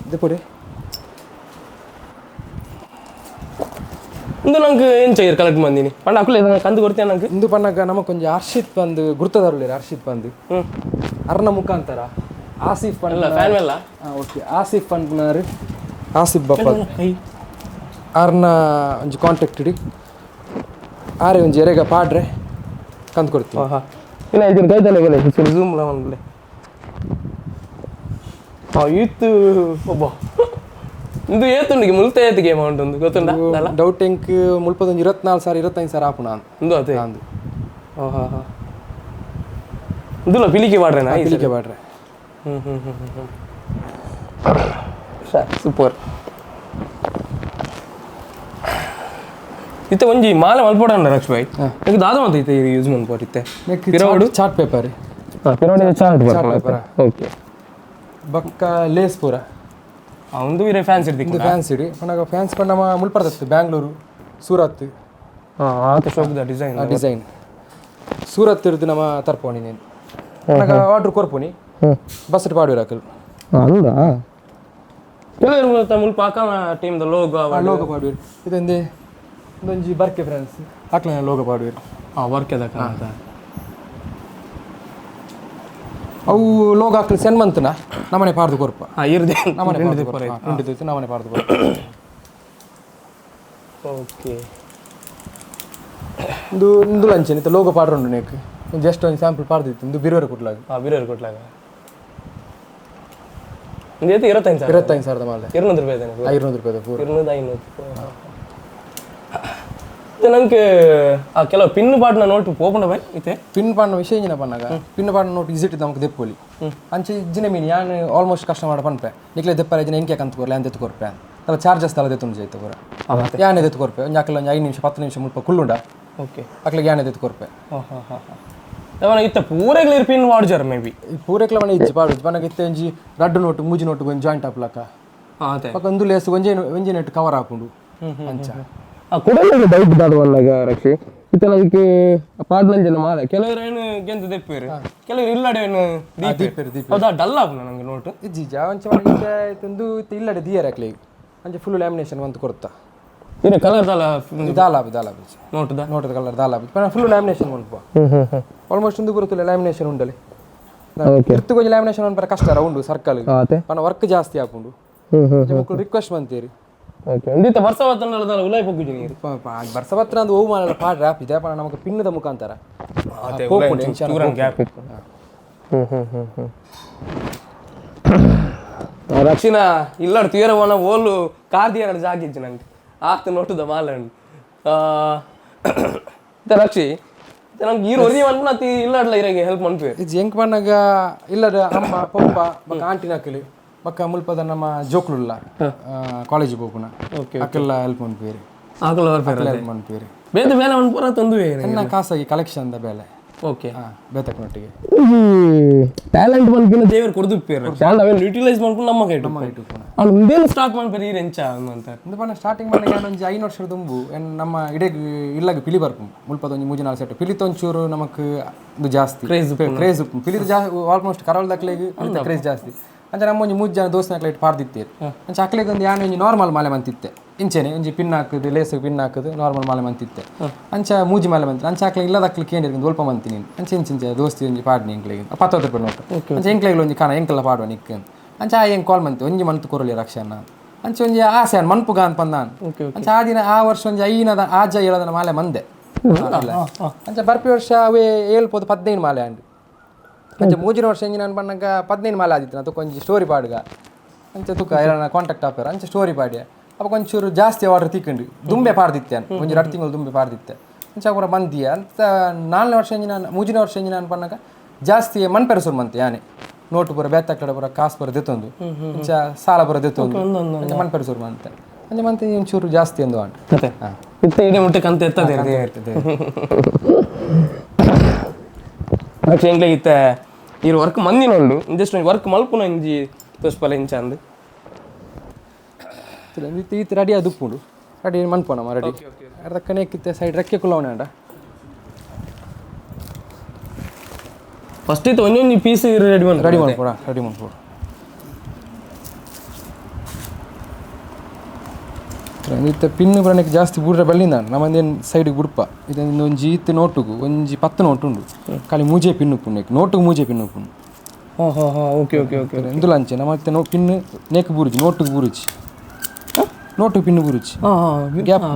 ಇದು ಕೊಡಿ ಇಂದು ನಂಗೆ ಏನು ಚೈರ್ ಕಲೆಕ್ಟ್ ಬಂದೀನಿ ಪಂಡ ಹಾಕಲೇ ಕಂದು ಕೊಡ್ತೇನೆ ನಂಗೆ ಇಂದು ಪಣ್ಣಗ ನಮಗೊಂದು ಹರ್ಷಿತ್ ಬಂದು ಗುರ್ತದಾರುಳ್ಳಿ ಹರ್ಷಿತ್ ಬಂದು ಅರ್ನ ಮುಖಾಂತರ ಆಸಿಫ್ ಪಂಡ್ ಫ್ಯಾನ್ ಮೇಲ ಓಕೆ ಆಸಿಫ್ ಪಂಡ್ನಾರು ಆಸಿಫ್ ಬಪ್ಪ ಅರ್ನ ಒಂಜಿ ಕಾಂಟ್ಯಾಕ್ಟ್ ಇಡಿ ಆರೆ ಒಂಜಿ ಎರೆಗ ಪಾಡ್ರೆ ಕಂದು ಕೊಡ್ತೀವಿ ಇಲ್ಲ ಇದನ್ನು ಕೈತಲ್ಲೇ ಬೆಲೆ ಝೂಮ್ ಬೆಲೆ ಈತ್ ಒಬ್ಬ ಇದು ಏತುಂಡಿಗೆ ಮುಲ್ತ ಏತಿಗೆ ಅಮೌಂಟ್ ಒಂದು ಗೊತ್ತುಂಡ ಡೌಟ್ ಎಂಕ್ ಮುಲ್ಪದೊಂದು 24,000 25,000 ಆಪುನ ಒಂದು ಅದೇ ಅಂದು ಇಂದುಲ್ಲ ಪಿಲಿಕೆ ಬಾಡ್ರೆನಾ ಪಿಲಿಕೆ ಬಾಡ್ರೆ ಸೂಪರ್ ಇತ್ತೆ ಒಂಜಿ ಮಾಲೆ ಮಲ್ಪೋಡಂಡ ರಕ್ಷ ಬಾಯ್ ಈಗ ದಾದ ಅಂತ ಇತ್ತೆ ಯೂಸ್ ಮಾಡ್ಬೋದಿತ್ತೆ ಪಿರವಡು ಚಾರ್ಟ್ ಪೇಪರ್ ಪಿರವಡು ಚಾರ್ಟ್ ಪೇಪರ್ ಓಕೆ ಬಕ್ಕ ಲೇಸ್ ಪೂರ ಒಂದು ಇರೇ ಫ್ಯಾನ್ಸ್ ಇರ್ತಿ ಇದು ಫ್ಯಾನ್ಸ್ ಇಡಿ ಪಂಡಗ ಫ್ಯಾನ್ಸ್ ಪಂಡ ನಮ್ಮ ಮುಲ್ಪರ್ದತ್ತು ಬ್ಯಾಂಗ್ಳೂರು ಸೂರತ್ ಆತ ಶೋಭದ ಡಿಸೈನ್ ಸೂರತ್ ಇರ್ದು ನಮ್ಮ ತರ್ಪೋಣಿ ನೀನು ಪಂಡಗ ಆರ್ಡ್ರ್ ಕೊರ್ಪುನಿ ಬಸ್ ಪಾಡುವಿರಾಕಲ್ ಹೌದಾ ಕೆಲವರು ಮುಲ್ಪ ಹಾಕ ಟೀಮ್ದ ಲೋಗೋ ಪಾಡುವಿರು ಇದೊಂದೇ ಒಂದೊಂಜಿ ಬರ್ಕೆ ಫ್ರೆಂಡ್ಸ್ ಹಾಕ್ಲ ಲೋಗೋ ಪಾಡುವಿರು ವರ್ಕ್ ಅದಕ್ಕ ಅಂತ ಅವು ಲೋಗ ಹಾಕ್ಲಿ ಸೆನ್ ಮಂತನ ನಮ್ಮನೆ ಪಾರ್ದು ಕೊರ್ಪ ಇರ್ದೆ ನಮ್ಮನೆ ಇಂಡಿದ್ದು ನಮ್ಮನೆ ಪಾರ್ದು ಕೊರ್ಪ ಓಕೆ ಇಂದು ಇಂದು ಲಂಚನ್ ಇತ್ತು ಲೋಗೋ ಪಾಡ್ರು ಉಂಡು ನೀಕು ಜಸ್ಟ್ ಒಂದು ಸ್ಯಾಂಪಲ್ ಪಾರ್ದಿತ್ತು ಇಂದು ಬಿರುವರೆ ಕೊಟ್ಲಾಗ ಬಿರುವರೆ ಕೊಟ್ಲಾಗ ಒಂದು 25,000 ಮಾಲೆ 200 ರೂಪಾಯಿ 500 ರೂಪಾಯಿ ಪೂರ 200 ನಂಗೆ ಆ ಕೆಲವು ಪಿನ್ ಪಾಡ್ನ ನೋಟ್ ಓಪನ್ ಬೈ ಇತ್ತೆ ಪಿನ್ ಪಾಡ್ನ ವಿಷಯ ಏನ ಪನ್ನಗ ಪಿನ್ ಪಾಡ್ನ ನೋಟ್ ಇಸಿಟ್ ನಮಗೆ ದೆಪ್ಪೋಲಿ ಅಂಚೆ ಇಜ್ಜಿನ ಮೀನು ಯಾನ್ ಆಲ್ಮೋಸ್ಟ್ ಕಷ್ಟ ಮಾಡ ಪನ್ಪೆ ನಿಕ್ಲೆ ದೆಪ್ಪರ ಇಜ್ಜಿನ ಎಂಕೆ ಕಂತ ಕೊರ್ಲೆ ಅಂತ ಕೊರ್ಪೆ ಅಲ್ಲ ಚಾರ್ಜಸ್ ತಲ ದೆತ್ತು ಜೈತೆ ಪೂರ ಯಾನ್ ಎತ್ತು ಕೊರ್ಪೆ ಒಂದು ಯಾಕಲ್ಲ ಒಂದು 5 ನಿಮಿಷ 10 ನಿಮಿಷ ಮುಲ್ಪ ಕುಳ್ಳುಂಡ ಓಕೆ ಅಕ್ಲಿಗೆ ಯಾನ್ ಎತ್ತು ಕೊರ್ಪೆ ಇತ್ತ ಪೂರೆಗ್ಲಿ ಪಿನ್ ವಾಡ್ಜರ್ ಮೇ ಬಿ ಈ ಪೂರೆಕ್ಲ ಮನೆ ಇಜ್ಜಿ ಪಾಡು ಪನ್ನಗ ಇತ್ತೆ ಒಂಜಿ ರಡ್ಡು ನೋಟು ಮೂಜಿ ನೋಟು ಒಂದು ಜಾಯಿಂಟ್ ಹಾಪ್ಲಕ್ಕ ಪಕ್ಕ ಒಂದು ಲೇಸ್ ಒಂಜಿ ನೆಟ್ ಕವರ್ ಹಾಕೊಂಡು ಅಂಚ ಕೊಡಲ್ಲ ಡೌಟ್ ದಾದವಲ್ಲಾಗ ರಕ್ಷಿ ಇತ್ತನ ಅದಕ್ಕೆ ಪಾಡ್ನ ಜನ ಮಾರ ಕೆಲವರು ಏನು ಗೆಂತ ದೆಪ್ಪೇರು ಕೆಲವರು ಇಲ್ಲಡೆ ಏನು ದೀಪೇರು ಹೌದಾ ಡಲ್ ಆಪುನ ನಂಗೆ ನೋಟು ಇಜ್ಜಿ ಜಾವಂಚ ಮನೆ ತಂದು ಇಲ್ಲಡೆ ದಿಯರ್ ಹಾಕ್ಲಿ ಅಂಚೆ ಫುಲ್ ಲ್ಯಾಮಿನೇಷನ್ ಒಂದು ಕೊಡ್ತಾ ಇದು ಕಲರ್ ದಾಲಾಬಿ ನೋಟದ ಕಲರ್ ದಾಲಾಬಿ ಫುಲ್ ಲ್ಯಾಮಿನೇಷನ್ ಉಂಟು ಆಲ್ಮೋಸ್ಟ್ ಒಂದು ಬರುತ್ತಿಲ್ಲ ಲ್ಯಾಮಿನೇಷನ್ ಉಂಡಲ್ಲಿ ಇರ್ತು ಕೊಂಚ ಲ್ಯಾಮಿನೇಷನ್ ಒಂದು ಕಷ್ಟ ಉಂಡು ಸರ್ಕಲ್ ಪನ ವರ್ಕ್ ಜಾಸ್ತಿ ಹಾಕೊಂಡು ಮಕ್ಕಳು ರಿಕ್ವೆಸ್ಟ್ ಬಂತೀರಿ ಒಂದಿತ್ತ ವರ್ಷವತ್ತನಲ್ಲ ಉಲಾಯ್ ಹೋಗಿದ್ದೀನಿ ಬರ್ಸವತ್ರ ಅಂದು ಓವು ಮಾಡಲ್ಲ ಪಾಡ್ ರ್ಯಾಪ್ ಇದೆ ಪಣ ನಮಗೆ ಪಿನ್ನದ ಮುಖಾಂತರ ರಕ್ಷಿನ ಇಲ್ಲಾಡು ತೀರವನ ಓಲು ಕಾರ್ದಿ ಎರಡು ಜಾಗಿಜ್ಜು ನಂಗೆ ಆತು ನೋಟದ ಮಾಲಂಡು ರಕ್ಷಿ ನಂಗೆ ಈ ಒರಿನಿ ಅನ್ಕೊಂಡು ಅತಿ ಇಲ್ಲಾಡ್ಲ ಇರಾಗೆ ಹೆಲ್ಪ್ ಮಾಡ್ತೀವಿ ಇದು ಹೆಂಗೆ பண்ணாಗ ಇಲ್ಲದ ಅಮ್ಮ ಪಪ್ಪ ಬಕ್ಕ ಆಂಟಿನ ಹಾಕಲಿ ಬಕ್ಕ ಮುಲ್ಪದ ನಮ್ಮ ಜೋಕ್ಲುಲ್ಲ ಕಾಲೇಜಿಗೆ ಹೋಗುಣ ಅಕ್ಕೆಲ್ಲ ಹೆಲ್ಪ್ ಮಾಡ್ತೀವಿ ಹೆಲ್ಪ್ ಮಾಡ್ತೀವಿ ಬೇರೆ ಬೇಲೆ ಒಂದು ಪೂರ ತಂದು ನನ್ನ ಖಾಸಗಿ ಕಲೆಕ್ಷನ್ದ ಬೇಲೆ ಓಕೆ ಬೇತಕ್ನೊಟ್ಟಿಗೆ ಟ್ಯಾಲೆಂಟ್ ಬಂದ್ಕಿನ್ನ ದೇವರು ಕೊಡ್ದು ಅವೇನು ಯುಟಿಲೈಸ್ ಮಾಡ್ಕೊಂಡು ನಮ್ಮ ಕೈ ಅವ್ನು ಮುಂದೇನು ಸ್ಟಾರ್ಟ್ ಮಾಡ್ಬೇರಿ ಎಂಚ ಅಂತ ಇಂದು ಪಣ್ಣ ಸ್ಟಾರ್ಟಿಂಗ್ ಮಾಡಿಗೆ ಒಂದು 5 ವರ್ಷದ ತುಂಬು ನಮ್ಮ ಇಡೀ ಇಲ್ಲಾಗ ಪಿಲಿ ಬರ್ಪು ಮುಲ್ಪದ ಒಂದು 3-4 ಸೆಟ್ ಪಿಲಿತ ಒಂಚೂರು ನಮಕ್ ಇದು ಜಾಸ್ತಿ ಕ್ರೇಜ್ ಪಿಲಿದ ಜಾಸ್ತಿ ಆಲ್ಮೋಸ್ಟ್ ಕರಾವಳಿ ದಾಖಲೆಗೆ ಕ್ರೇಜ್ ಜಾಸ್ತಿ ಅಂಚ ನಮ್ಮ ಒಂಜಿ 3 ಜನ ದೋಸ್ತನ ಇಟ್ಟು ಪಾಡ್ದಿತ್ತೇರು ಅಂಚ ಅಕ್ಲೆಗೆ ಒಂದು ಯಾನೆ ಒಂಜಿ ನಾರ್ಮಲ್ ಮಾಲೆ ಮಂತಿತ್ತೆ ಇಂಚೆನೆ ಒಂಜಿ ಪಿನ್ ಹಾಕುದು ಲೇಸಿಗೆ ಪಿನ್ ಹಾಕುದು ನಾರ್ಮಲ್ ಮಾಲೆ ಮಂತಿತ್ತೆ ಅಂಚ ಮೂಜಿ ಮಾಲೆ ಮಂತಿ ಅಂಚ ಅಕ್ಲೆಗೆ ಇಲ್ಲದ ಅಕ್ಲಿಗೆ ಏನಿರ್ಕೊಂಡು ಒಲ್ಪ ಮಂತಿ ನೀನು ಅಂಚ ಇಂಚೆ ದೋಸ್ತಿ ಒಂಜಿ ಪಾಡ್ನಿ ಎಂಕ್ಲೆಗೆ 10 ರೂಪಾಯಿ ನೋಟು ಅಂಚ ಎಂಕ್ಲೆಗೆ ಒಂಜಿ ಕಾಣ ಎಂಕಲ್ಲ ಪಾಡುವ ನಿಕ್ಕ ಅಂಚ ಹೆಂಗೆ ಕಾಲ್ ಮಂತಿ ಒಂಜಿ ಮಂತ್ ಕೊರಲಿ ರಕ್ಷಣ ಅಂಚ ಒಂಜಿ ಆಸೆ ಮನ್ಪುಗ ಅಂತ ಪಂದಾನ್ ಅಂಚ ಆ ದಿನ ಆ ವರ್ಷ ಒಂಜಿ ಐನದ ಆಜ ಹೇಳೋದನ್ನ ಮಾಲೆ ಮಂದೆ ಅಂಚ ಬರ್ಪಿ ವರ್ಷ ಅವೇ 15 ಮಾಲೆ ಅಂಡು ಅಂಚ ಮೂಜಿನ ವರ್ಷ ಎಂಜಿನ ಪಣ್ಣಗ 15 ಮಾಲೆ ಆದಿತ್ತು ನಾ ಒಂಜಿ ಸ್ಟೋರಿ ಪಾಡ್ಗ ಅಂಚ ತುಕ ಎಲ್ಲ ಕಾಂಟ್ಯಾಕ್ಟ್ ಆಪೇರು ಅಂಚ ಸ್ಟೋರಿ ಪಾಡ್ಯ ಅಪ್ಪ ಒಂಚೂರು ಜಾಸ್ತಿ ಆರ್ಡರ್ ತಿಕ್ಕೊಂಡು ದುಂಬೆ ಪಾಡ್ದಿತ್ತೆ ಒಂಜಿ 2 ತಿಂಗಳು ದುಂಬೆ ಪಾಡ್ದಿತ್ತೆ ಅಂಚ ಪೂರ ಬಂದಿಯ ಅಂತ 4ನೇ ವರ್ಷ ಎಂಜಿನ ಮೂಜಿನ ವರ್ಷ ಎಂಜಿನ ಪಣ್ಣಗ ಜಾಸ್ತಿ ಮನ್ಪೆರಸೂರು ಮಂತೆ ಯಾನೆ ನೋಟು ಪೂರ ಬೇತಕ್ಕಡೆ ಪೂರ ಕಾಸು ಪೂರ ದೆತ್ತೊಂದು ಅಂಚ ಸಾಲ ಪೂರ ದೆತ್ತೊಂದು ಅಂಚ ಮನ್ಪೆರಸೂರು ಮಂತೆ ಅಂಚ ಮಂತೆ ಒಂಚೂರು ಜಾಸ್ತಿ ಎಂದು ಅಂಟು ಮತ್ತೆ ಇತ್ತ ಇಡೀ ಮುಟ್ಟಕ್ಕೆ ಅಂತ ಇರ್ತದೆ പക്ഷേ ಎಂಗ್ಲೆ ಇತ್ತ ಇರು ವರ್ಕ್ ಮಂದಿನೊಂಡು ಜಸ್ಟ್ ವರ್ಕ್ ಮಲ್ಪುನ ಇಂಜಿ ತೋಸ್ಪಲ ಇಂಚ ಅಂದು ಈತ ರೆಡಿ ಅದು ಉಪ್ಪುಂಡು ರೆಡಿ ಮನ್ಪೋನಮ್ಮ ರೆಡಿ ಅರ್ಧಕ್ಕನೆ ಕಿತ್ತೆ ಸೈಡ್ ರೆಕ್ಕೆ ಕುಲ್ಲವನೆ ಅಂಡ ಫಸ್ಟ್ ಇತ್ತು ಒಂದೊಂದು ಪೀಸ್ ರೆಡಿ ಮಾಡ್ಕೊಡ ಇತ್ತ ಪಿನ್ ಬರಕ್ಕೆ ಜಾಸ್ತಿ ಬೂಡ್ರೆ ಬಳ್ಳಿಂದ ನಮ್ಮಂದೇನು ಸೈಡಿಗೆ ಬುಡ್ಪ ಇದೊಂದು ಒಂಜಿ ಈತ್ ನೋಟುಗು ಒಂಜಿ 10 ನೋಟು ಉಂಡು ಖಾಲಿ ಮೂಜೆ ಪಿನ್ ಉಪ್ಪುಂಡು ನೋಟುಗು ಮೂಜೆ ಪಿನ್ ಉಪ್ಪುಂಡು ಓಕೆ ಓಕೆ ಓಕೆ ಎಂದುಲ ಅಂಚೆ ನಮ್ಮ ಪಿನ್ ನೇಕ್ ಬೂರುಜಿ ನೋಟುಗು ಬೂರುಜಿ ನೋಟು ಪಿನ್ ಬೂರುಜಿ ಗ್ಯಾಪ್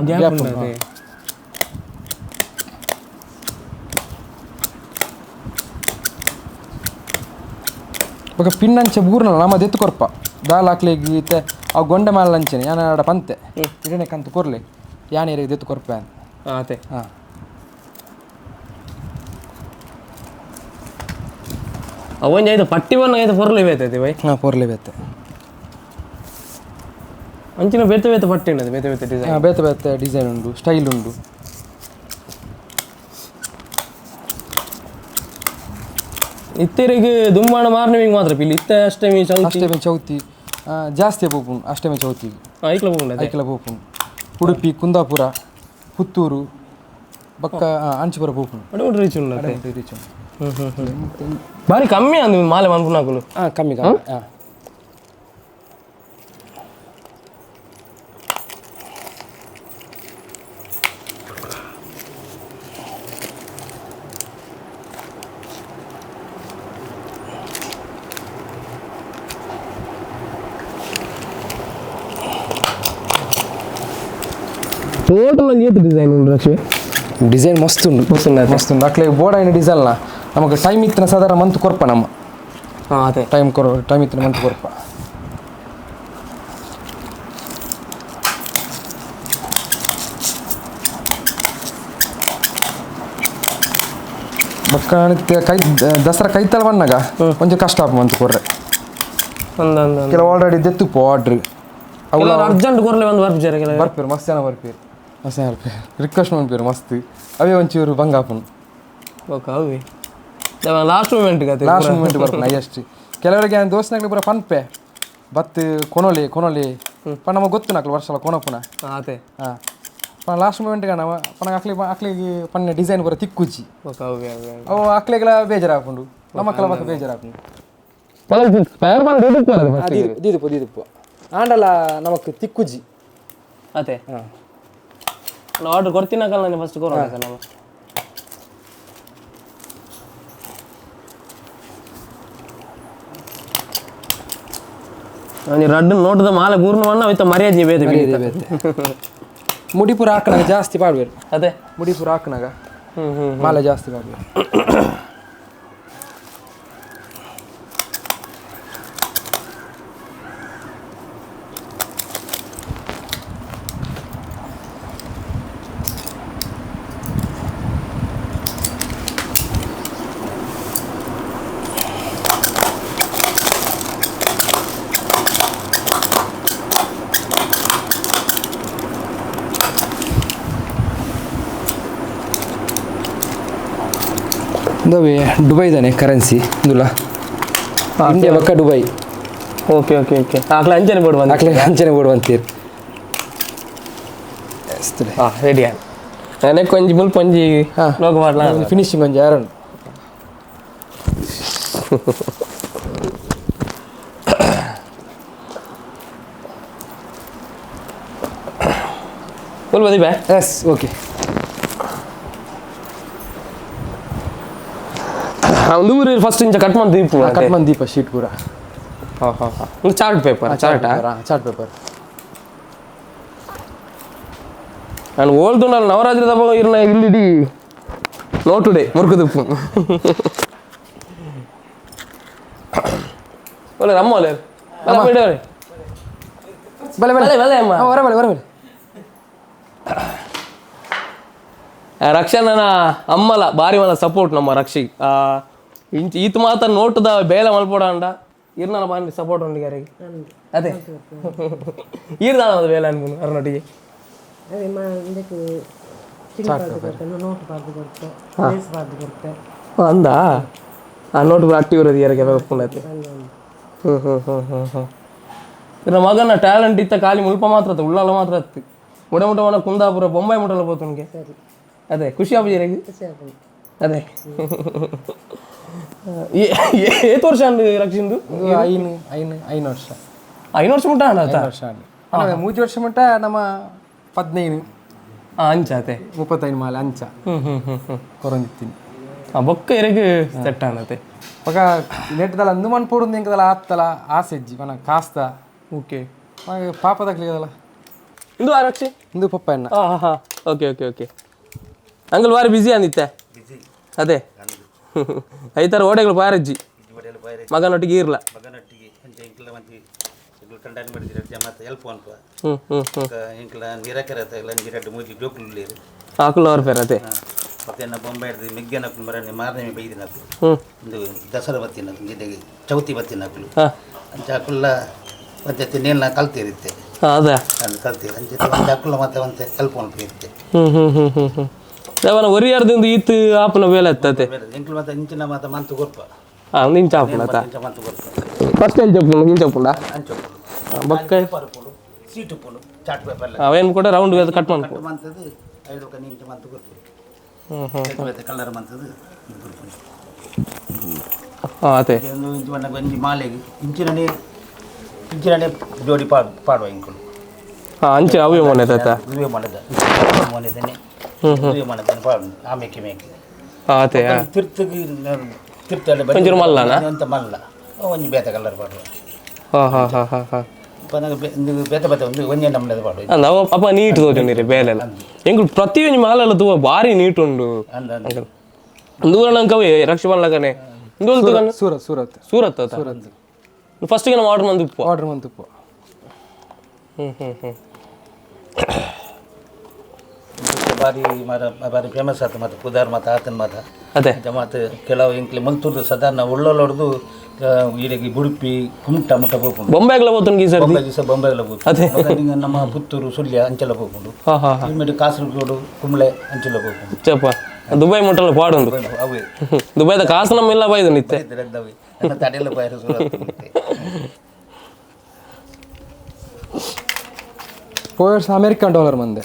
ఒక పిన్ అంచె బూర్న నమ్మ దెత్తు కొరప దాల్ ಹಾಕ್ಲಿಗೆ ಇತ್ತೆ ಅವು ಗೊಂಡೆ ಮಾಲ ಅಂಚೆನೆ ಯಾನ ಆಡ ಪಂತೆ ಇಡನೆ ಕಂತು ಕೊರ್ಲೆ ಯಾನೇರಿಗೆ ದೆತ್ತು ಕೊರಪ ಅದೇ ಹಾಂ ಅವನ್ ಐದು ಪಟ್ಟಿ ಬಣ್ಣ ಐದು ಪೊರ್ಲೆ ಬೇತೈತಿ ಬೈ ಹಾಂ ಪೊರ್ಲೆ ಬೇತೆ ಅಂಚಿನ ಬೇತೆ ಬೇತೆ ಪಟ್ಟಿ ಉಂಟು ಬೇತೆ ಬೇತೆ ಡಿಸೈನ್ ಬೇತೆ ಬೇತೆ ಡಿಸೈನ್ ಉಂಟು ಸ್ಟೈಲ್ ಉಂಟು ಇತ್ತರಿಗೆ ದುಂಬಾಣ ಮಾರ್ನಿವಿಂಗ್ ಮಾತ್ರ ಪಿಲಿ ಇತ್ತ ಅಷ್ಟಮಿ ಚೌತಿ ಜಾಸ್ತಿ ಪೋಪುಂಡು ಅಷ್ಟಮಿ ಚೌತಿಗೆ ಐಕ್ಲ ಪೋಪುಂಡು ಉಡುಪಿ ಕುಂದಾಪುರ ಪುತ್ತೂರು ಬಕ್ಕ ಅಂಚಿಪುರ ಪೋಪುಂಡು ರೀಚ್ ಉಂಟು ಬಾರಿ ಕಮ್ಮಿ ಅಂದ್ ಮಾಲೆ ಮನ್ಪುನಾಕುಲು ಕಮ್ಮಿ ಟೋಟಲ್ ಒಂದು ಏತು ಡಿಸೈನ್ ಉಂಟು ಲಕ್ಷ್ಮಿ ಡಿಸೈನ್ ಮಸ್ತ್ ಉಂಟು ಅಕ್ಲೆ ಬೋರ್ಡ್ అయిన ಡಿಸೈನ್ಲ ನಮಗೆ ಟೈಮ್ ಇತ್ತಿನ ಸಾಧಾರಣ ಮಂತ್ ಕೊರಪ ನಮ್ಮ ಅದೇ ಟೈಮ್ ಇತ್ತಿನ ಮಂತ್ ಕೊರಪ ಬಕ್ಕ ಕೈ ದಸರಾ ಕೈತಲ್ ಬಣ್ಣಗ ಕೊಂಚ ಕಷ್ಟ ಆಪ ಮಂತ್ ಕೊರ್ರೆ ಕೆಲವು ಆಲ್ರೆಡಿ ದೆತ್ತುಪ್ಪು ಆರ್ಡ್ರ್ ಅವು ಅರ್ಜೆಂಟ್ ಕೊರ್ಲೆ ಒಂದು ಬರ್ಪೇರು ಮಸ್ತ್ ಜನ ಬರ್ಪೇರು ರಿಕ್ವೆಸ್ಟ್ ಮಾಡ್ಪೇರು ಮಸ್ತ್ ಅವೇ ಒಂಚೂರು ಬಂಗಾಪನ್ ಅವೇ ಲಾಸ್ಟ್ ಮೂಮೆಂಟ್ ಬರ್ಪನ ಅಯ್ಯಷ್ಟು ಕೆಲವರಿಗೆ ದೋಸ್ತಿನಾಗ್ಲಿ ಪೂರ ಪನ್ಪೆ ಬತ್ ಕೊನೊಲಿ ಪಣ ನಮಗೆ ಗೊತ್ತು ನಾಕ್ಲು ವರ್ಷ ಕೊನಪುನ ಅದೇ ಹಾಂ ಪಣ ಲಾಸ್ಟ್ ಮೂಮೆಂಟ್ಗೆ ನಾವು ಪಣ ಅಕ್ಲಿಗೆ ಪಣ್ಣ ಡಿಸೈನ್ ಪೂರ ತಿಕ್ಕುಚ್ಚಿ ಅವು ಅಕ್ಲಿಗೆಲ್ಲ ಬೇಜಾರಾಕೊಂಡು ನಮ್ಮಕ್ಕೆಲ್ಲ ಮಕ್ಕ ಬೇಜಾರಾಕೊಂಡು ದೀದುಪ್ಪು ಆಂಡಲ ನಮಕ್ ತಿಕ್ಕುಜಿ ಅದೇ ಆರ್ಡರ್ ಕೊಡ್ತೀನಕಲ್ಲ ನಾನು ಫಸ್ಟ್ ಕೊರೋಣ ನಾವು ರಡ್ಡು ನೋಟದ ಮಾಲೆ ಪೂರ್ಣ ಮಣ್ಣ ಅವತ್ತ ಮರ್ಯಾದೆ ಬೇತೆ ಮುಡಿಪುರ ಹಾಕನಾಗ ಜಾಸ್ತಿ ಪಾಡ್ಬೇರು ಅದೇ ಮುಡಿಪುರ ಹಾಕನಾಗ ಮಾಲೆ ಜಾಸ್ತಿ ಪಾಡ್ಬೇರು ಇಂದವೆ ದುಬೈದಾನೆ ಕರೆನ್ಸಿ ಇಂದುಲ ಇಂಡಿಯಾ ಬಕ್ಕ ದುಬೈ ಓಕೆ ಓಕೆ ಓಕೆ ಆಕಲೆ ಅಂಚನೆ ಬೋಡುವಂತೀರಿ ರೆಡಿ ನನಗೆ ಕೊಂಚ ಮುಲ್ಪ ಒಂಜಿ ಲೋಕ ಮಾಡ್ಲಾ ಫಿನಿಶಿಂಗ್ ಒಂಜಿ ಯಾರು ಫುಲ್ ಬದಿ ಬೇ ಎಸ್ ಓಕೆ ಒಂದು ಊರು ಫಸ್ಟ್ ಇಂಚ ಕಟ್ ಮಾಡಿ ದೀಪ ಕಟ್ ಮಾಡಿ ದೀಪ ಶೀಟ್ ಪೂರ ಒಂದು ಚಾರ್ಟ್ ಪೇಪರ್ ಚಾರ್ಟಾ ಚಾರ್ಟ್ ಪೇಪರ್ ನಾನು ಓಲ್ದು ನಾನು ನವರಾತ್ರಿ ದಬ್ಬ ಇರ್ನ ಇಲ್ಲಿಡಿ ನೋಟುಡೆ ಮುರುಕುದುಪ್ಪು ಒಳ್ಳೆ ಅಮ್ಮ ಒಳ್ಳೆ ಬಲೆ ಬಲೆ ಬಲೆ ಅಮ್ಮ ಹೊರಬಲೆ ಹೊರಬಲೆ ರಕ್ಷಣನ ಅಮ್ಮಲ ಭಾರಿ ಮನ ಸಪೋರ್ಟ್ ನಮ್ಮ ರಕ್ಷಿಗೆ ಇಂಚ ಈತ ಮಾತ ನೋಟದ ಬೇಲೆ ಮಲ್ಪೋಡ ಅಂಡ ಇರ್ನ ಬಾರಿ ಸಪೋರ್ಟ್ ಉಂಡು ಯಾರಿಗೆ ಅದೇ ಈರ್ದಾನ ಅದು ಬೇಲೆ ಅನ್ಕೊಂಡು ಅರ್ನೊಟ್ಟಿಗೆ ಅಂದ ಆ ನೋಟು ಆಕ್ಟಿವ್ ಇರೋದು ಯಾರಿಗೆ ಒಪ್ಕೊಂಡೈತೆ ಇನ್ನ ಮಗನ ಟ್ಯಾಲೆಂಟ್ ಇತ್ತ ಖಾಲಿ ಮುಲ್ಪ ಮಾತ್ರ ಉಳ್ಳಾಲ ಮಾತ್ರ ಹತ್ತಿ ಮುಡ ಮುಟ ಮನ ಕುಂದಾಪುರ ಬೊಂಬಾಯಿ ಮುಟ್ಟಲ್ಲ ಹೋತು ನನಗೆ ಅದೇ ಖುಷಿ ಆಗಿ ಅದೇ ಏತ್ ವರ್ಷ ಅಂದು ರಕ್ಷಿಂದು ಐನು ವರ್ಷ 5 ವರ್ಷ ಮುಟ್ಟ ಅಣ್ಣ ವರ್ಷ ಮೂಜಿ ವರ್ಷ ಮುಟ್ಟ ನಮ್ಮ 15 ಅಂಚ ಅದೇ 35 ಮಾಲೆ ಅಂಚ ಕೊರೊಂದಿತ್ತೀನಿ ಬೊಕ್ಕ ಎರೆಗೆ ಸೆಟ್ ಅನ್ನತ್ತೆ ఒక నెట్టదల అందు మన పొడుంది ఇంకదల ఆత్తల ఆసెజ్జి మన కాస్త ಓಕೆ ಪಾಪ ತಗ್ಲಿದಲ್ಲ ಇಂದು ಆರಕ್ಷಿ ಇಂದು ಪಪ್ಪ ಅಣ್ಣ ಹಾಂ ಓಕೆ ಓಕೆ ಓಕೆ ಅಂಗಲ್ ಬಾರಿ ಬಿಸಿ ಅಂದಿತ್ತೆ ಅದೇ ಐತಾರ ಓಡೆಗಳು ಬಾರಜ್ಜಿ ಮಗನೊಟ್ಟಿಗೆ ಇರ್ಲ ಆಕುಲ ಅವ್ರ ಪೇರ್ ಅದೇ ಮತ್ತೆ ಬೊಂಬೆ ಹಿಡಿದು ಮೆಗ್ಗೆನ ಮರನೆ ಮಾರನೇ ಬೈದಿನಕು ಒಂದು ದಸರಾ ಬತ್ತಿನಕು ಜೊತೆಗೆ ಚೌತಿ ಬತ್ತಿನಕು ಅಂಚೆ ಹಾಕುಲ್ಲ ಮತ್ತೆ ನೇಲ್ನ ಕಲ್ತಿರುತ್ತೆ ಅದೇ ಅದು ಕಲ್ತೀರಿ ಅಂಚೆ ಒಂದು ಹಾಕುಲ್ಲ ಮತ್ತೆ ಒಂದು ಕಲ್ಪೊಂಡು ಇರುತ್ತೆ ಅವನ ಒರಿಯಾರ್ದಿಂದ ಈತ್ ಆಪನ ಬೇಲೆ ಎತ್ತತೆ ಎಂಕ್ಲು ಮತ್ತೆ ಇಂಚಿನ ಮತ್ತೆ ಮಂತು ಗೊರ್ಪ ಒಂದು ಇಂಚ ಆಪನ ಮಂತು ಗೊರ್ಪ ಫಸ್ಟ್ ಎಂಚ ಇಂಚ ಒಪ್ಪುಂಡ ಅಂಚೊಪ್ಪು ಬೊಕ್ಕ ಪರುಪುಡು ಸೀಟು ಪುಡು ಚಾಟ್ ಪೇಪರ್ ಅವೇನು ಕೂಡ ರೌಂಡ್ ಕಟ್ ಮಾಡ್ಕೊ ಕಟ್ಟು ಮಂತದು 5 ಇಂಚು ಮಂತು ಗೊರ್ಪು ಕಲರ್ ಮಂತದು ಅದೇ ಒಂದು ಇಂಚು ಬಣ್ಣ ಒಂಜಿ ಮಾಲೆಗೆ ಇಂಚಿನನೇ ಜೋಡಿ ಪಾಡುವ ಇಂಕುಲು ಅಂಚೆ ಅವೇ ಮೊನ್ನೆ ತಾತ ಇವೇ ಮಣದ ಮೊನ್ನೆದನೆ ಇವೇ ಮಣದನೆ ಪಾಡು ಆಮೇಕೆ ಮೇಕೆ ಅದೇ ತಿರ್ತಲೆ ಒಂಚೂರು ಮಲ್ಲನ ಅಂತ ಮಲ್ಲ ಒಂಜಿ ಬೇತ ಕಲರ್ ಪಾಡುವ ಬೇತ ಬೇತ ಒಂದು ಒಂಜೆ ನಮ್ಮನೆದ ಪಾಡು ನಾವು ಅಪ್ಪ ನೀಟ್ ತೋಜಂಡಿರಿ ಬೇಲೆಲ್ಲ ಎಂಗ್ ಪ್ರತಿ ಒಂಜಿ ಮಾಲೆಲ್ಲ ತೂವ ಭಾರಿ ನೀಟ್ ಉಂಡು ದೂರ ನಂಕವೇ ರಕ್ಷಬಲ್ಲಗನೆ ಸೂರತ್ ಸೂರತ್ ಸೂರತ್ ಸೂರತ್ ಫಸ್ಟಿಗೆ ನಾವು ಆರ್ಡರ್ ಮಂದುಪ್ಪು ಬಾರಿ ಬಾರಿ ಫೇಮಸ್ ಆಯ್ತು ಮತ್ತು ಪುದಾರ್ ಮತ್ತು ಆತನ ಮಾತ ಅದೇ ಮತ್ತು ಕೆಲವು ಇಂಕ್ಲೆ ಮಲ್ತೂರ್ದು ಸಾಧಾರಣ ಉಳ್ಳೊಳೊಡ್ದು ಈಡೆಗೆ ಉಡುಪಿ ಕುಮಟ ಮುಟ್ಟ ಹೋಗ್ಕೊಂಡು ಬೊಂಬೆಗೆಲ್ಲ ಹೋಗ್ತಾನೆ ಈ ಬೊಂಬೆ ದಿವಸ ಬೊಂಬೆಗೆಲ್ಲ ಹೋಗ್ತು ನಮ್ಮ ಪುತ್ತೂರು ಸುಳ್ಯ ಅಂಚೆಲ್ಲ ಹೋಗ್ಕೊಂಡು ಇಮೇಲೆ ಕಾಸರಗೋಡು ಕುಂಬಳೆ ಅಂಚೆಲ್ಲ ಹೋಗ್ಕೊಂಡು ಚಪ್ಪ ದುಬೈ ಮುಟ್ಟಲ್ಲ ಪಾಡುಂಡು ಅವೇ ದುಬೈದ ಕಾಸು ನಮ್ಮೆಲ್ಲ ಬೈದು ನಿತ್ತೆ ತಡೆಯಲ್ಲ ಬೈರು $4 ಅಮೆರಿಕನ್ ಡಾಲರ್ ಮಂದೆ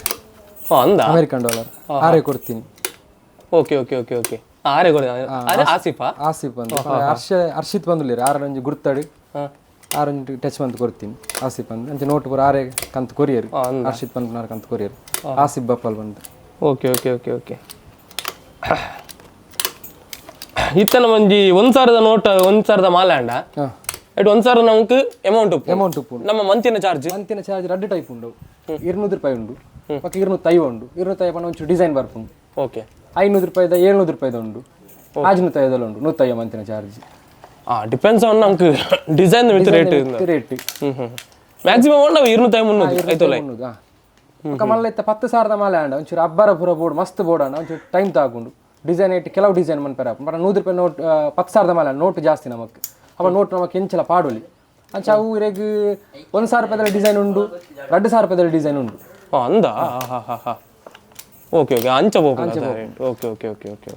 ಅಂದ ಅಮೆರಿಕನ್ ಡಾಲರ್ ಆರೇ ಕೊಡ್ತೀನಿ ಓಕೆ ಓಕೆ ಓಕೆ ಓಕೆ ಆರೇ ಕೊಡ ಆಸಿಫ್ ಬಂದು ಹರ್ಷಿತ್ ಬಂದುಲ್ಲೇರಿ ಆರಂಜಿ ಗುರ್ತಾಡಿ ಆರಂಜಿ ಟಚ್ ಬಂದು ಕೊಡ್ತೀನಿ ಆಸಿಫ್ ಬಂದು ಅಂಚೆ ನೋಟ್ ಪೂರ ಆರೇ ಕಂತು ಕೊರಿಯರು ಹರ್ಷಿತ್ ಬಂದು ಕಂತು ಕೊರಿಯರು ಆಸಿಫ್ ಬಪ್ಪಲ್ ಬಂದು ಓಕೆ ಓಕೆ ಓಕೆ ಓಕೆ ಇತ್ತನ ಮಂಜಿ 1,000 ನೋಟ್ 1,000 ಮಾಲೆ ಅಂಡ ಎಟ್ 1,000 ನಮ್ಗೆ ಅಮೌಂಟ್ ಉಪ್ಪು ನಮ್ಮ ಮಂತಿನ ಚಾರ್ಜ್ రెండు ಟೈಪ್ ಉಂಡು ₹200 ಉಂಡು ಪಕ್ಕ ₹250 ಉಂಡು ₹250 ಪಣ ಒಂಚೂರು ಡಿಸೈನ್ ಬರ್ಪುಂಡು ಓಕೆ ₹500 ₹700 ಉಂಡು ₹500 ಉಂಡು 150 ಮಂತಿನ ಚಾರ್ಜ್ ಡಿಪೆಂಡ್ಸ್ ಆನ್ ನಮ್ಗೆ ಡಿಸೈನ್ ವಿತ್ ರೇಟ್ ಮ್ಯಾಕ್ಸಿಮಮ್ ನಾವು 250 ಐತಲ್ಲ ఒక మళ్ళీ 10,000 మాలే అండ ಒಂಚೂರು ಅಬ್ಬರ ಪೂರ ಬೋರ್ಡ್ ಮಸ್ತ್ ಬೋರ್ಡ್ ಅಂಡ ಒಂಚೂರು ಟೈಮ್ ತಗೊಂಡು ಡಿಸೈನ್ ಐತಿ ಕೆಲವು ಡಿಸೈನ್ ಮನ್ಪೇರ ಬಟ್ ₹100 ನೋಟ್ 10,000 ಮಾಲೆ ನೋಟ್ ಜಾಸ್ತಿ ನಮಕ್ ಅವ ನೋಟ್ ನಮಕ್ ಎಂಚಲ ಪಾಡೋಲಿ ಅಂಚ ಅವು ಇರೆಗ್ ₹1,000 ಡಿಸೈನ್ ಉಂಡು ₹2,000 ಡಿಸೈನ್ ಉಂಡು ಅಂದ ಓಕೆ ಓಕೆ ಅಂಚ okay okay okay okay okay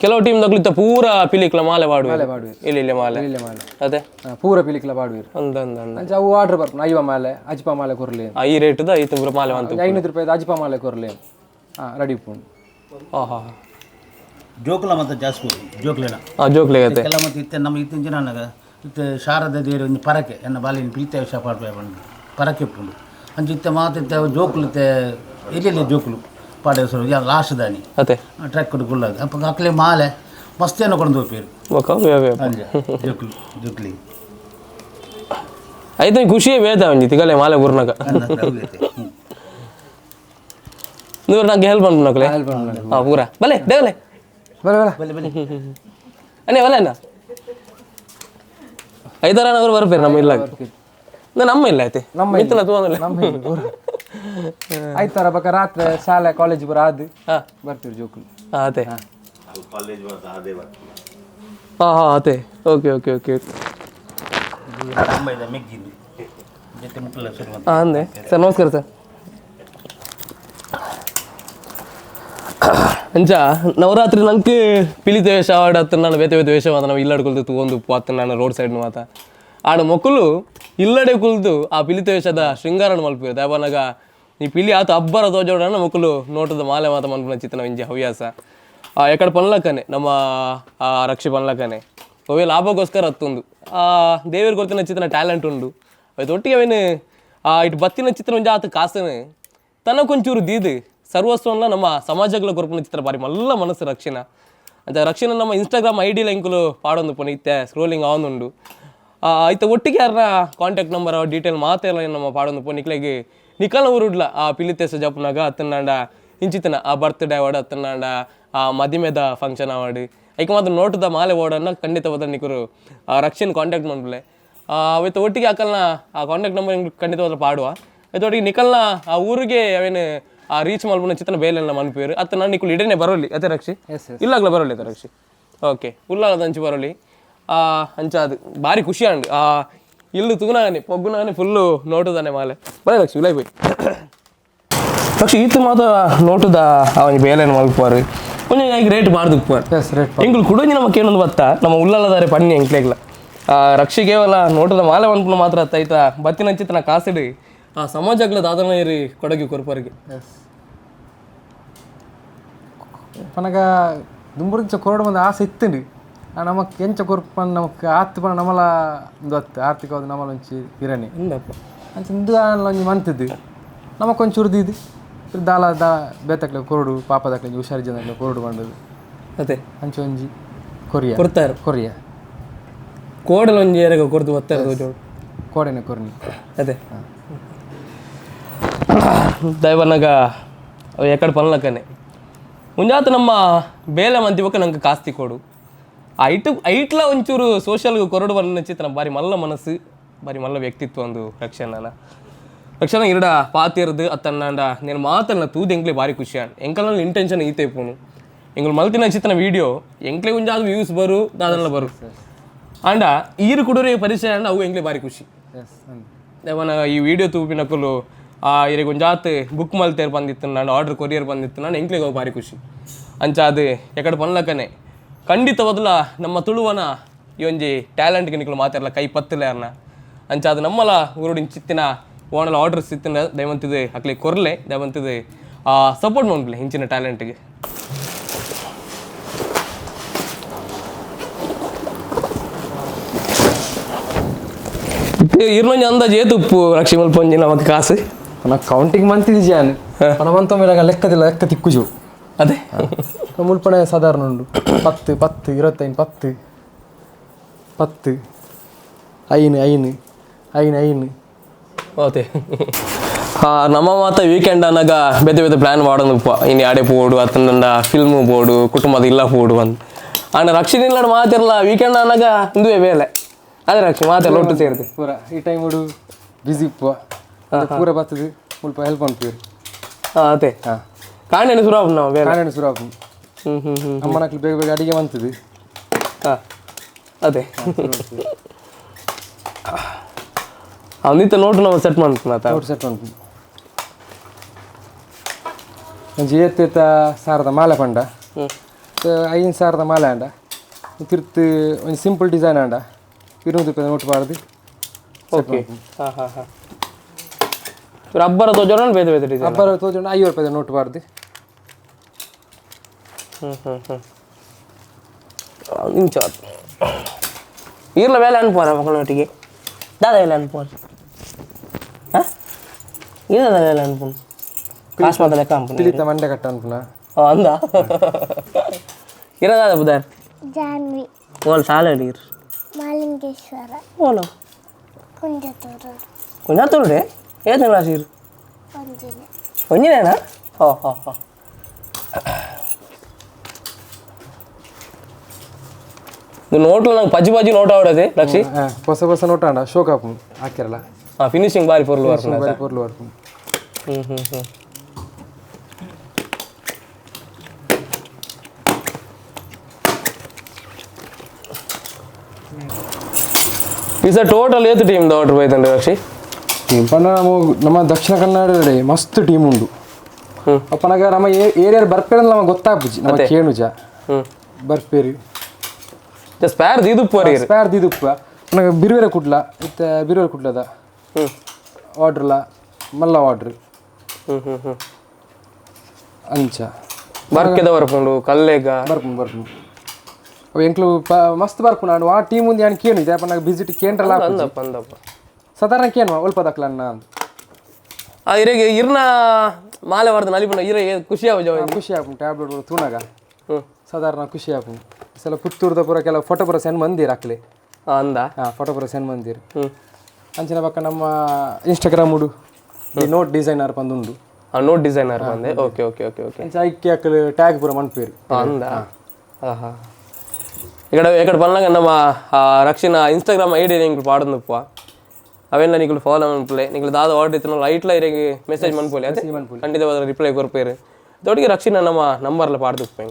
ಕೆಲವು ಟೀಮ್ ತಗ್ಲಿತ್ತ ಪೂರ ಪಿಲಿಕ್ಲ ಮಾಲೆ ಪಾಡುವೆ ಇಲ್ಲಿ ಮಾಲೆ ಅದೇ ಪೂರ ಪಿಲಿಕ್ಲ ಪಾಡುವೆ ಅಂದ ಅಂದ ಅಂಚ ಅವು ಆರ್ಡರ್ ಬರ್ಪುನ ಐವ ಮಾಲೆ ಅಜ್ಪ ಮಾಲೆ ಕೊರ್ಲೆ ಈ ರೇಟ್ ದ ಐತ ಪೂರ ಮಾಲೆ ಅಂತ ₹500 ಅಜ್ಪ ಮಾಲೆ ಕೊರ್ಲೆ ರೆಡಿ ಪುಂಡು ಜೋಕ್ಲ ಮತ್ತೆ ಜಾಸ್ತಿ ಜೋಕ್ಲೇನ ಜೋಕ್ಲೆ ಗತೆ ಕೆಲ ಮತ್ತೆ ಇತ್ತೆ ನಮ್ಮ ಇತ್ತಿನ ಜನ ಇತ್ತೆ ಶಾರದ ದೇವರು ಒಂದು ಪರಕೆ ಎನ್ನ ಬಾಲಿನ ಪ್ರೀತಿಯ ವಿಷಯ ಪಾಡ್ಬೇ ಬಂದು ಪರಕೆ ಪುಂಡು ಅಂಚಿತ್ತೆ ಮಾತಿತ್ತೆ ಜೋಕುಲು ಎಲ್ಲೆಲ್ಲಿ ಜೋಕುಲು ಪಾಡೇಶ್ವರ ಯಾ ಲಾಸ್ಟ್ ದಾನಿ ಅದೇ ಟ್ರಕ್ ಕುಳ್ಳಾಗ ಅಪ್ಪ ಅಕ್ಲೆ ಮಾಲೆ ಮಸ್ತೇನೋ ಕೊಂಡು ಹೋಗ್ತೀರಿ ಅಂಜ ಜೋಕುಲು ಜೋಕ್ಲಿ అయితే ఖుషి వేదా ఉంది తిగలే మాలే బుర్నక నువ్వు నాకు హెల్ప్ అంటున్నాకులే పూరా భలే దేగలే అనే వలేనా ಐದಾರ ಅವರು ಬರ್ಬೇರು ನಮ್ಮ ಇಲ್ಲ ನಮ್ಮ ಇಲ್ಲ ಐತೆ ನಮ್ಮ ಇತ್ತಲ್ಲ ತೋಂದ್ರೆ ಆಯ್ತಾರ ಬಕ್ಕ ರಾತ್ರಿ ಶಾಲೆ ಕಾಲೇಜ್ ಬರ ಆದ್ ಬರ್ತೀವಿ ಜೋಕುಲು ಅದೇ ಹಾಂ ಅದೇ ಓಕೆ ಓಕೆ ಓಕೆ ಅಂದೆ ಸರ್ ನಮಸ್ಕಾರ ಸರ್ ಅಂಚ ನವರಾತ್ರಿ ನಂಗೆ ಪಿಲಿತ ವೇಷ ಆಡತ್ತ ನಾನು ಬೇತೆ ಬೇತೆ ವೇಷ ಮಾತ ನಾವು ಇಲ್ಲಾಡ್ ಕುಲ್ತು ಒಂದು ಪಾತ ನಾನು ರೋಡ್ ಸೈಡ್ ಮಾತ ಆಡ ಮಕ್ಕಳು ಇಲ್ಲಡೆ ಕುಲ್ತು ಆ ಪಿಲಿತ ವೇಷದ ಶೃಂಗಾರನ ಮಲ್ಪಿ ದೇವನಾಗ ಈ ಪಿಲಿ ಆತ ಹಬ್ಬರ ತೋಜೋಡನ ಮಕ್ಕಳು ನೋಟದ ಮಾಲೆ ಮಾತ ಮನ್ಪುನ ಚಿತ್ತನ ಇಂಜಿ ಹವ್ಯಾಸ ಎಕಡೆ ಪನ್ಲಕ್ಕನೆ ನಮ್ಮ ರಕ್ಷೆ ಪನ್ಲಕ್ಕನೆ ಅವೇ ಲಾಭಕ್ಕೋಸ್ಕರ ಹತ್ತೊಂದು ದೇವರಿಗೆ ಕೊಡ್ತಿನ ಚಿತ್ರನ ಟ್ಯಾಲೆಂಟ್ ಉಂಡು ಅದು ಒಟ್ಟಿಗೆ ಅವೇನು ಇಟ್ಟು ಬತ್ತಿನ ಚಿತ್ರ ಒಂಜಿ ಆತ ಕಾಸನೆ ತನಕೊಂಚೂರು ದೀದು ಸರ್ವಸ್ವನ್ನ ನಮ್ಮ ಸಮಾಜಗಳ ಕೊರಪುನ ಚಿತ್ರ ಬಾರಿ ಮಲ್ಲ ಮನಸ್ಸು ರಕ್ಷಣ ಅಂತ ರಕ್ಷಣ ನಮ್ಮ ಇನ್ಸ್ಟಾಗ್ರಾಮ್ ಐಡಿಲ ಇಂಕುಲು ಪಾಡೊಂದು ಪುನ ಇತ್ತೆ ಸ್ಕ್ರೋಲಿಂಗ್ ಆವೊಂದುಂಡು ಐತೆ ಒಟ್ಟಿಗೆ ಯಾರ ಕಾಂಟ್ಯಾಕ್ಟ್ ನಂಬರ್ ಡೀಟೇಲ್ ಮಾತೆಲ್ಲ ನಮ್ಮ ಪಾಡೊಂದು ಪುನ ನಿಕ್ಲೆಗೆ ನಿಕಲ್ನ ಊರುಡ್ಲ ಪಿಲಿತೆಸ ಜಪ್ನಾಗ ಅತ್ತನಾಂಡ ಇಂಚಿತನ ಬರ್ತ್ಡೇ ಅವಾರ್ಡ್ ಅತ್ತನಾಂಡ ಮದಿಮೆದ ಫಂಕ್ಷನ್ ಅವಾರ್ಡ್ ಐಕೆ ಮಾತ್ರ ನೋಟದ ಮಾಲೆ ಓಡನ್ನ ಖಂಡಿತವಾದ ನಿಕರು ರಕ್ಷಣೆ ಕಾಂಟ್ಯಾಕ್ಟ್ ಮಾಡ್ಬಿಲೆ ಅವತ್ತು ಒಟ್ಟಿಗೆ ಹಾಕಲ್ನ ಆ ಕಾಂಟ್ಯಾಕ್ಟ್ ನಂಬರ್ ಖಂಡಿತವಾದ ಪಾಡುವ ಅವತ್ತು ಒಟ್ಟಿಗೆ ನಿಕಲ್ನ ಆ ಊರಿಗೆ ಅವೇನು ರೀಚ್ ಮಾಡ್ಬಿಡ ಚಿತ್ರನ ಬೇಲೆಲ್ಲ ಮನ್ಪೇರು ಅತ್ತ ನಾನು ನಿಕುಲ್ ಇಡೇನೆ ಬರೋಲಿ ಅದೇ ರಕ್ಷಿ ಇಲ್ಲಾಗ್ಲ ಬರೋಲಿ ಅದೇ ರಕ್ಷಿ ಓಕೆ ಉಲ್ಲಾಗದ ಹಂಚಿ ಬರೋಲಿ ಹಂಚ ಅದು ಭಾರಿ ಖುಷಿ ಅಂಡು ಇಲ್ಲು ತುಗುನಾಗನೆ ಪೊಗ್ಗುನಾಗನೆ ಫುಲ್ಲು ನೋಟದಾನೆ ಮಾಲೆ ಬರೇ ರಕ್ಷಿ ಉಲಾಯ್ போய் ರಕ್ಷಿ ಈತ ಮಾತ ನೋಟದ ಅವನ ಬೇಲೆನ ಮಲ್ಪಾರು ಕೊಂಚ ಈಗ ರೇಟ್ ಮಾಡ್ದುಪ್ಪಾರು ಎಂಗುಲು ಕುಡೋಂಜಿ ನಮಗೆ ಏನೊಂದು ಬತ್ತ ನಮ್ಮ ಉಲ್ಲಲ್ಲದಾರೆ ಪಣ್ಣಿ ಎಂಕ್ಲೆಗ್ಲ ರಕ್ಷಿ ಕೇವಲ ನೋಟದ ಮಾಲೆ ಮನ್ಪುನ ಮಾತ್ರ ಅತ್ತಾಯ್ತ ಬತ್ತಿನ ಚಿತ್ತನ ಕಾಸಿಡಿ ಆ ಸಮಾಜಗಳ ದಾದನ ಏರಿ ಕೊಡಗಿ ಕೊರಪರಿಗೆ ಪನಗ ದುಂಬುರ್ಚ ಕೊರಡು ಒಂದು ಆಸೆ ಇತ್ತಂಡು ನಮಕ್ ಎಂಚ ಕೊರ್ಪನ್ ನಮಕ್ ಆತ್ ಪನ ನಮಲ ಒಂದು ಹೊತ್ತು ಆರ್ಥಿಕವಾದ ನಮಲೊಂಚಿ ಇರನೆ ಇಂದಪ್ಪ ಅಂಚ ಇಂದು ಒಂಜಿ ಮಂತದ್ದು ನಮಕೊಂಚೂರು ದೀದು ದಾಲ ಬೇತಕ್ಲೆ ಕೊರಡು ಪಾಪದಕ್ಲೆ ಹುಷಾರಿ ಜನಕ್ಲೆ ಕೊರಡು ಬಂಡದು ಅದೇ ಅಂಚ ಒಂಜಿ ಕೊರಿಯಾ ಕೊಡ್ತಾರೆ ಕೊರಿಯಾ ಕೋಡಲ ಒಂಜಿ ಏರೆಗ ಕೊರ್ದು ಬರ್ತಾರೆ ಜೋಡು ಕೋಡೆನೆ ಕೊರ್ನಿ ಅದೇ ದೈವನಾಗ ಅವು ಎಕಡೆ ಪನ್ಲಕ್ಕನೆ ಮುಂಜಾತ ನಮ್ಮ ಬೇಲೆ ಮಂತಿವಕ್ಕ ನಂಗೆ ಕಾಸ್ತಿ ಕೊಡು ಐಟ್ಲ ಒಂಚೂರು ಸೋಷಲ್ಗೆ ಕೊರಡು ಬನ್ನ ಚಿತ್ರ ಬಾರಿ ಮಲ್ಲ ಮನಸ್ಸು ಬಾರಿ ಮಲ್ಲ ವ್ಯಕ್ತಿತ್ವ ಒಂದು ರಕ್ಷಣ ಇರಡ ಪಾತಿರದು ಅತ್ತನ್ನಾಂಡ నేను ಮಾತಲ್ಲ ತೂದು ಎಂಕ್ಲೆ ಬಾರಿ ಖುಷಿ ಎಂಕಲ್ನಲ್ಲಿ ಇಂಟೆನ್ಷನ್ ಈತೆ ಪೋನು ಎಂಗಳು ಮಲ್ತಿನ ಚಿತ್ರನ ವಿಡಿಯೋ ಎಂಕ್ಲೆ ಒಂಜಾದ ವ್ಯೂಸ್ ಬರು ದಾದಲ್ಲ ಬರು ಆಂಡ ಈರು ಕುಡುರೆ ಪರಿಚಯ ಅಂಡ ಅವು ಎಂಕ್ಲೆ ಬಾರಿ ಖುಷಿ ದೇವನ ಈ ವಿಡಿಯೋ ತೂಪಿನಕ್ಕಲು ಇರಿಗೆ ಒಂಜಾತ್ ಬುಕ್ ಮಲ್ತೇರು ಬಂದಿತ್ತು ನಾನು ಆರ್ಡರ್ ಕೊರಿಯರ್ ಬಂದಿತ್ತು ನಾನು ಎಂಕ್ಲೆಗೆ ಹೋಗಿ ಭಾರಿ ಖುಷಿ ಅಂಚ ಅದು ಎಕಡೆ ಪನ್ಲಕ್ಕನೆ ಖಂಡಿತ ಮೊದಲ ನಮ್ಮ ತುಳುವನ ಈ ಒಂಜಿ ಟ್ಯಾಲೆಂಟ್ಗೆ ನಿಕ್ಲು ಮಾತಾಡಲ್ಲ ಕೈ ಪತ್ತಿಲ್ಲ ಯಾರನ್ನ ಅಂಚ ಅದು ನಮ್ಮಲ್ಲ ಊರುಡಿನ ಚಿತ್ತಿನ ಓಣಲ್ಲ ಆರ್ಡರ್ಸ್ ಇತ್ತಿನ ದಯವಂತಿದೆ ಅಕ್ಲಿ ಕೊರ್ಲೆ ದಯವಂತಿದೆ ಸಪೋರ್ಟ್ ಮಾಡ್ಬಿಡ್ಲಿ ಹಿಂಚಿನ ಟ್ಯಾಲೆಂಟ್ಗೆ ಇರ್ನೊಂಜಿ ಅಂದಾಜು ಏತುಪ್ಪು ರಕ್ಷಿ ಮಲ್ಪೊಂಜಿ ನಮಗೆ ಕಾಸು నాకు కౌంటింగ్ మంత్ది జాను మనమంతా మీరు లెక్క తిక్కుజు అదే ముల్పనే సాధారణ ఉండు 10 10 25 10 ಐನು ಓಕೆ ನಮ್ಮ ಮಾತ ವೀಕೆಂಡ್ ಅನ್ನಾಗ ಬೇತೆ ಬೇತೆ ಪ್ಲ್ಯಾನ್ ಮಾಡೋದಪ್ಪ ಇನ್ನು ಆಡೆ ಪೋಡು ಅತ್ತಂದ ಫಿಲ್ಮು ಬೋಡು ಕುಟುಂಬದ ಇಲ್ಲ ಪೋಡು ಅಂತ ಆಂಡ ರಕ್ಷಣೆ ಇಲ್ಲ ಮಾತಿರಲ್ಲ ವೀಕೆಂಡ್ ಅನ್ನಾಗ ಇಂದುವೆ ಬೇಲೆ ಅದೇ ರಕ್ಷಣೆ ಮಾತೆಲ್ಲ ಒಟ್ಟು ಸೇರ್ತೆ ಪೂರ ಈ ಟೈಮ್ ಹುಡು ಬಿಸಿ ಪೂರ ಬರ್ತದೆ ಸ್ವಲ್ಪ ಹೆಲ್ಪ್ ಮಾಡ್ತೀವಿ ಅದೇ ಕಾಣೆಣ್ಣೆ ಶುರು ನಾವು ಬೇರೆ ಕಾಣೆಣ್ಣೆ ಶುರು ಆಗ್ಬೋದು ನಮ್ಮ ಮನಕ್ಲು ಬೇಗ ಬೇಗ ಅಡಿಗೆ ಬಂತದೆ ಅದೇ ಅವನಿತ್ತ ನೋಟು ನಾವು ಸೆಟ್ ಮಾಡ್ತೀನಿ ನೋಟು ಸೆಟ್ ಮಾಡ್ತೀನಿ ಜೀಯತ್ತ ಸಾರದ ಮಾಲೆ ಪಂಡ 5,000 ಮಾಲೆ ಅಂಡ ತಿರ್ತು ಒಂದು ಸಿಂಪಲ್ ಡಿಸೈನ್ ಅಂಡ 200 ರೂಪಾಯಿ ನೋಟು ಬಾರ್ದು ಓಕೆ ರಬ್ಬರ ತೋಜೋಣ ಬೇರೆ ಬೇರೆ ಡಿಸೈನ್ ರಬ್ಬರ ತೋಜೋಣ 50 ರೂಪಾಯಿ ನೋಟು ಬಾರ್ದು ಇಂಚ ಇರ್ಲ ಬೇಲೆ ಅನ್ಪೋರ ಮಕ್ಕಳೊಟ್ಟಿಗೆ ದಾದ ಬೇಲೆ ಅನ್ಪೋರ ಏನದ ಅನ್ಪುಣ್ ಕಾಸು ಮಾತ್ರ ಲೆಕ್ಕ ಅನ್ಪುಣ್ ತಿಳಿತ ಮಂಡೆ ಕಟ್ಟ ಅನ್ಪುಣ ಅಂದ ಇರೋದಾದ ಬುಧಾರ್ ಜಾನ್ವಿ ಓಲ್ ಸಾಲ ಹಿಡೀರ್ ಮಾಲಿಂಗೇಶ್ವರ ಓಲು ಕುಂಜತೂರು ಕುಂಜಾತೂರು ರೀ ಏನ ಕ್ಲಾಸ್ ಇರು ಒಂಜಿನೆ ಒಂಜಿನೇನಾ ಹೋ ನೋಟ್ಲು ನಂಗೆ ಪಜ್ಜಿ ಪಜ್ಜಿ ನೋಟ ಆಡೋದು ಲಕ್ಷಿ ಹೊಸ ನೋಟ ಅಂಡ ಶೋಕ್ ಹಾಕು ಹಾಕಿರಲ್ಲ ಫಿನಿಶಿಂಗ್ ಬಾರಿ ಪೊರ್ಲು ಬಾರಿ ಪೊರ್ಲು ವರ್ಕು ಈ ಸರ್ ಟೋಟಲ್ ಏತು ಟೀಮ್ ಆರ್ಡರ್ ಹೋಯ್ತಂడి ಲಕ್ಷಿ ಟೀಮ್ ಪನ್ನ ನಮ್ಮ ದಕ್ಷಿಣ ಕನ್ನಡ ಮಸ್ತ್ ಟೀಮ್ ಉಂಡು ಅಪ್ಪನಾಗ ನಮ್ಮ ಏರಿಯಾ ಬರ್ಪೇರಿ ನಮಗೆ ಗೊತ್ತಾಗ್ಬಿಜಿ ನಮ್ಮ ಕೇಣುಜ ಬರ್ಪೇರಿ ಸ್ಪೇರ್ ದೀದುಪ್ಪು ಸ್ಪೇರ್ ದೀದುಪ್ಪ ನನಗೆ ಬಿರುವೆರೆ ಕುಡ್ಲ ಮತ್ತೆ ಬಿರುವೆರೆ ಕುಡ್ಲದ ಆರ್ಡ್ರಲ್ಲ ಮಲ್ಲ ಆರ್ಡ್ರ್ ಅಂಚ ಬರ್ಕೆದ ಬರ್ಕೊಂಡು ಕಲ್ಲೇಗ ಬರ್ಕೊಂಡು ಅವು ಎಂಕ್ಲು ಮಸ್ತ್ ಬರ್ಕೊಂಡು ನಾನು ಆ ಟೀಮ್ ಮುಂದೆ ಏನು ಕೇನು ಇದೆ ನನಗೆ ವಿಸಿಟ್ ಕೇಂದ್ರಲ್ಲ ಅಂದಪ್ಪ ಸಾಧಾರಣ ಕೇನು ಅಲ್ಪ ದಕ್ಲನ್ನ ಅಂತ ಇರೆಗೆ ಇರ್ನ ಮಾಲೆ ಬರ್ದು ನಲಿಪುಣ ಇರೆ ಖುಷಿ ಖುಷಿ ಆಗ್ಬಿಟ್ಟು ಟ್ಯಾಬ್ಲೆಟ್ ತುಣಾಗ ಸಾಧಾರಣ ಖುಷಿ ಆಗ್ಬಿಟ್ಟು ಸಲ ಪುತ್ತೂರ್ದ ಪೂರ ಕೆಲವು ಫೋಟೋ ಪೂರ ಸೆಂಡ್ ಮಂದಿರ್ ಹಾಕ್ಲಿ ಅಂದ ಫೋಟೋ ಪೂರ ಸೆಂಡ್ ಮಂದಿರ್ ಅಂಚಿನ ಪಕ್ಕ ನಮ್ಮ ಇನ್ಸ್ಟಾಗ್ರಾಮ್ ಉಡು ನೋಟ್ ಡಿಸೈನರ್ ಬಂದುಂಡು ನೋಟ್ ಡಿಸೈನರ್ ಬಂದೆ ಓಕೆ ಓಕೆ ಓಕೆ ಓಕೆ ಐಕ್ಯ ಹಾಕಲು ಟ್ಯಾಗ್ ಪೂರ ಮನ್ಪೇರು ಅಂದ ఇక్కడ పనులగా ನಮ್ಮ రక్షణ ఇన్స్టాగ్రామ్ ఐడి నీకు పాడుందప్ప అవేనా నీకు ఫాలో అనిపలే నీకు దాదా ఆర్డర్ ఇస్తున్నా లైట్లో ఇరగి ಮೆಸೇಜ್ ಮನ್ಪೋಲಿ ಅದೇ ಖಂಡಿತವಾದ ರಿಪ್ಲೈ ಕೊರ್ಪೇರು ದೊಡ್ಡಿಗೆ ರಕ್ಷಣ ನಮ್ಮ ನಂಬರ್ಲ ಪಾಡ್ದಪ್ಪ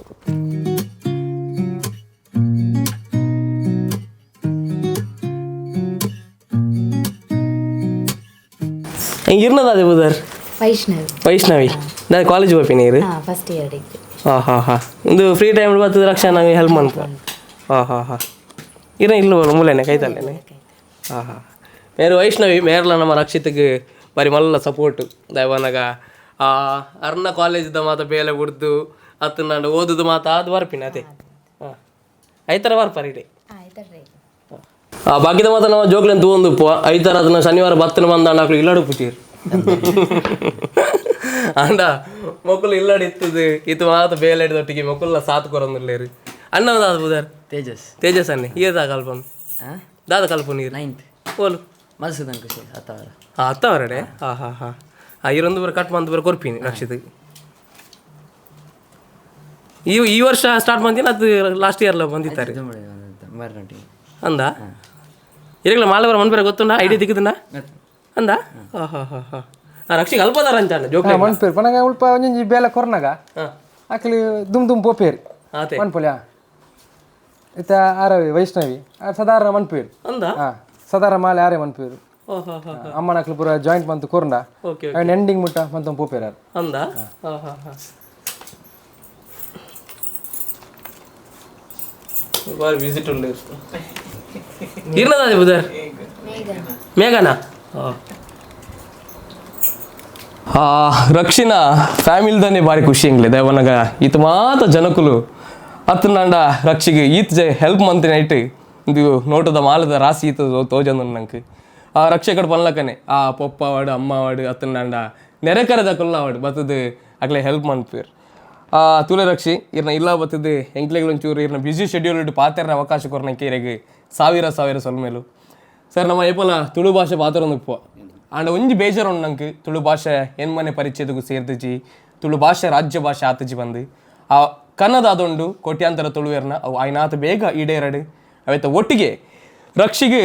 ಹೆಂಗೆ ಇರ್ನದ ಅದೇ ಬುಧರ್ ವೈಷ್ಣವಿ ನಾನು ಕಾಲೇಜ್ ಹೋಗ್ತೀನಿ ನೀರು ಫಸ್ಟ್ ಇಯರ್ ಡಿಗ್ರಿ ಒಂದು ಫ್ರೀ ಟೈಮ್ ಬರ್ತದೆ ರಕ್ಷಾ ನಂಗೆ ಹೆಲ್ಪ್ ಮಾಡ್ಕೊ ಇಲ್ಲ ಮೂಲೆನೆ ಕೈತಲ್ಲೇನೆ ಮೇರು ವೈಷ್ಣವಿ ಮೇರ್ಲ ನಮ್ಮ ರಕ್ಷಿತಗೆ ಬರೀ ಮಲ್ಲ ಸಪೋರ್ಟ್ ದೈವನಾಗ ಅರ್ನ ಕಾಲೇಜ್ದ ಮಾತ ಬೇಲೆ ಬಿಡ್ದು ಅತ್ತು ನಾನು ಓದುದು ಮಾತ ಅದು ಬರ್ಪಿನ ಅದೇ ಐತರ ಬರ್ಪಾರಿ ಬಾಕಿದ ಮಾತ ನಾವು ಜೋಗ್ಲೆನ್ ತಗೊಂಡು ಐತರ ಅದನ್ನ ಶನಿವಾರ ಬತ್ತನ ಬಂದ ಅಣ್ಣಾಕ್ಳು ಇಲ್ಲಾಡು ಪುಚೀರ್ ಅಂಡ ಮೊಕ್ಕಲು ಇಲ್ಲಾಡಿ ಇತ್ತದು ಇದು ಮಾತ ಬೇಲೆ ಹಿಡಿದೊಟ್ಟಿಗೆ ಮೊಕ್ಕಲ್ನ ಸಾತ್ ಕೊರೊಂದಿಲ್ಲೇರಿ ಅಣ್ಣ ದಾದ ಬುಧಾರ್ ತೇಜಸ್ ಅನ್ನಿ ಏದ ಕಲ್ಪನ್ ದಾದ ಕಲ್ಪ ನೀರು 9th ಓಲು ಮಲ್ಸದನ್ ಖುಷಿ ಹತ್ತವರಡೆ ಇರೊಂದು ಬರ ಕಟ್ ಮಂತ್ ಬರ ಕೊರ್ಪೀನಿ ರಕ್ಷಿತ್ ಈ ವರ್ಷ ಸ್ಟಾರ್ಟ್ ಮಾಡ್ತೀನಿ ಅದು ಲಾಸ್ಟ್ ಇಯರ್ಲ ಬಂದಿತ್ತಾರೆ ಅಂದ ಇರಲ್ಲ ಮಾಲೆ ಬರ ಮನ್ ಬೇರೆ ಗೊತ್ತುಂಡ ಐಡಿಯಾ ದಿಕ್ಕದನ್ನ ಅಂದ ರಕ್ಷಿಗೆ ಅಲ್ಪದಾರ ಅಂತ ಜೋಕ್ ಮನ್ಪೇರು ಪನಗ ಉಲ್ಪ ಒಂಜಿ ಬೇಲೆ ಕೊರ್ನಾಗ ಆಕಲಿ ದುಮ್ ಪೋಪೇರು ಮನ್ಪೊಲ್ಯಾ ಇತ್ತ ಆರವಿ ವೈಷ್ಣವಿ ಸಾಧಾರಣ ಮನ್ಪೇರು ಅಂದ ಸಾಧಾರಣ ಮಾಲೆ ಆರೇ ಮನ್ಪೇರು ಅಮ್ಮನಕ್ಲು ಪೂರ ಜಾಯಿಂಟ್ ಬಂತು ಕೊರ್ನ ಎಂಡಿಂಗ್ ಮುಟ್ಟ ಮಂತ ಪೋಪೇರ ಅಂದ ವಿಸಿಟ್ ಉಂಡು ಇರ್ನದ ಬುಧರ್ ಮೇಘನಾ ರಕ್ಷಿನ ಫ್ಯಾಮಿಲಿದನೇ ಭಾರಿ ಖುಷಿ ಹೆಂಗ್ಲೆ ದೇವನಾಗ ಈತ ಮಾತ ಜನಕುಲು ಹತ್ತು ನಂಡ ರಕ್ಷಿಗೆ ಈತ ಹೆಲ್ಪ್ ಮಂತ್ ನೈಟ್ ಇದು ನೋಟದ ಮಾಲದ ರಾಸಿ ಈತ ತೋಜಂದ ನಂಗೆ ರಕ್ಷೆ ಕಡೆ ಪನ್ಲಕ್ಕನೆ ಪಪ್ಪ ವಾಡು ಅಮ್ಮ ವಾಡು ಹತ್ತು ನಂಡ ನೆರೆಕರದ ಕೊಲ್ಲ ವಾಡು ಬತ್ತದು ಅಕ್ಲೆ ಹೆಲ್ಪ್ ಮನ್ಪೇರು ತುಲೆ ರಕ್ಷಿ ಇರ್ನ ಇಲ್ಲ ಬತ್ತದು ಎಂಕ್ಲೆಗಳೊಂಚೂರು ಇರ್ನ ಬ್ಯುಸಿ ಶೆಡ್ಯೂಲ್ ಇಟ್ಟು ಪಾತೆರ್ನ ಅವಕಾಶ ಕೊರ್ನಕ್ಕೆ ಇರೆಗೆ ಸಾವಿರ ಸೊಲ್ಮೇಲು ಸರ್ ನಮ್ಮ ಏಪಲ ತುಳು ಭಾಷೆ ಪಾತ್ರೊಂದು ಆಂಡ ಒಂಜಿ ಬೇಜಾರು ಉಂಡು ನಂಗೆ ತುಳು ಭಾಷೆ ಮನೆ ಪರಿಚಯದಗೂ ಸೇರ್ದಿಜಿ ತುಳು ಭಾಷೆ ರಾಜ್ಯ ಭಾಷೆ ಆತಜಿ ಬಂದು ಕನ್ನಡ ಅದೊಂಡು ಕೋಟ್ಯಾಂತರ ತುಳುವೆರ್ನ ಅವು ಆಯ್ನಾತ ಬೇಗ ಈಡೇರಡು ಅವೈತ ಒಟ್ಟಿಗೆ ರಕ್ಷಿಗೆ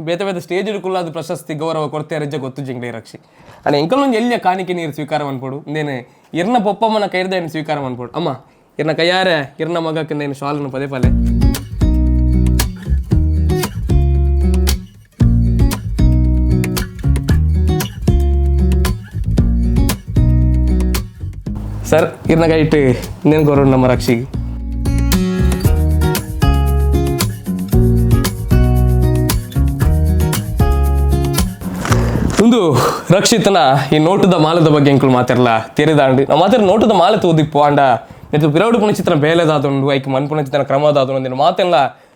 ಬೇತೆ ಸ್ಟೇಜ್ ಹಿಡ್ಕೊಳ್ಳೋದು ಪ್ರಶಸ್ತಿ ಗೌರವ ಕೊಡ್ತೇ ರಜ್ಜೆ ಗೊತ್ತು ಜಿಂಗ್ಲೆ ರಕ್ಷಿ ಅಣ್ಣ ಎಂಕಲ್ಲೊಂದು ಎಲ್ಲಿಯ ಕಾಣಿಕೆ ನೀರು ಸ್ವೀಕಾರ ಮಾಡ್ಕೊಡು ಇಂದೇನು ಇರ್ನ ಪಪ್ಪಮ್ಮನ ಕೈರ್ದೇನು ಸ್ವೀಕಾರ ಮಾಡ್ಕೊಡು ಅಮ್ಮ ಇರ್ನ ಕೈಯಾರೆ ಇರ್ನ ಮಗಕ್ಕಿಂದೇನು ಶಾಲನ್ನು ಪದೇ ಪದೇ ಸರ್ ಇರ್ನ ಕೈಟ್ ಇನ್ನೇನು ಗೌರವ ನಮ್ಮ ರಕ್ಷಿಗೆ ಒಂದು ರಕ್ಷಿತನ ಈ ನೋಟದ ಮಾಲದ ಬಗ್ಗೆ ಎಂಕಲು ಮಾತಾಡಲ್ಲ ತೆರೆದಾಂಡು ನಾವು ಮಾತಾಡ ನೋಟದ ಮಾಲೆ ತೋದಿಪ್ಪು ಆಂಡ ನೆಟ್ಟು ಪಿರವಡು ಪುಣಚಿತ್ರ ಬೇಲೆದಾದೊಂಡು ಐಕೆ ಮನ್ ಪುಣಚಿತ್ರ ಕ್ರಮದಾದೊಂಡು ಅಂದಿನ ಮಾತೆಲ್ಲ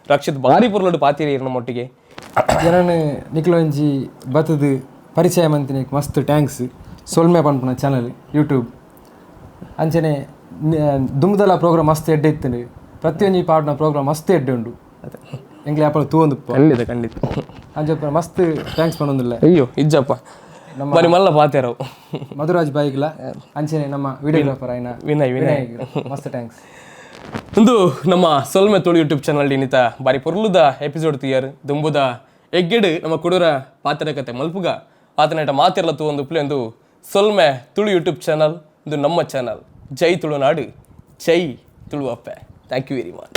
ರಕ್ಷಿತ್ ಭಾರಿ ಪುರ್ಲೋಡು ಪಾತಿರಿ ನಮ್ಮ ಒಟ್ಟಿಗೆ ಜನನು ನಿಕ್ಲೊಂಜಿ ಬತ್ತದು ಪರಿಚಯ ಮಂತಿನಿಗೆ ಮಸ್ತ್ ಟ್ಯಾಂಕ್ಸ್. ಸೊಲ್ಮೆ ಪನ್ಪುನ ಚಾನಲ್ ಯೂಟ್ಯೂಬ್ ಅಂಚನೆ ದುಮ್ದಲ ಪ್ರೋಗ್ರಾಮ್ ಮಸ್ತ್ ಎಡ್ಡೆ ಇತ್ತು. ಪ್ರತಿಯೊಂದು ಪಾಡ್ನ ಪ್ರೋಗ್ರಾಮ್ ಮಸ್ತ್ ಎಡ್ಡೆ ಉಂಡು. ಎಂಗ್ಲೆ ಆಪಲ್ ತೂಂದು ಖಂಡಿತ ಅಂಚ ಮಸ್ತ್ ಟ್ಯಾಂಕ್ಸ್ ಪನ್ನೊಂದಿಲ್ಲ. ಅಯ್ಯೋ ಇಜ್ಜಪ್ಪ ನಮ್ಮ ಮಲ್ಲ ಪಾತೇರವು ಮಧುರಾಜ್ ಬಾಯಿಗ್ಲ ಅಂಚನೆ ನಮ್ಮ ವಿಡಿಯೋಗ್ರಾಫರ್ ಆಯ್ನ ವಿನಯ್ ಮಸ್ತ್ ಟ್ಯಾಂಕ್ಸ್. ಒಂದು ನಮ್ಮ ಸೊಲ್ಮೆ ತುಳು ಯೂಟ್ಯೂಬ್ ಚಾನಲ್ ಇನ್ನಿತ ಬಾರಿ ಪೊರ್ಲುದ ಎಪಿಸೋಡ್ ತಿಯರ್ ದುಂಬುದ ಎಗ್ಗೆಡು ನಮ್ಮ ಕುಡುರ ಪಾತ್ರ ಕತೆ ಮಲ್ಪುಗ ಆತನ ಮಾತಿರ್ಲ ಒಂದು ಪ್ಲೇ ಒಂದು ಸೊಲ್ಮೆ ತುಳು ಯೂಟ್ಯೂಬ್ ಚಾನಲ್ ಇದು ನಮ್ಮ ಚಾನಲ್. ಜೈ ತುಳುನಾಡು, ಜೈ ತುಳು ಅಪ್ಪೆ. Thank you very much.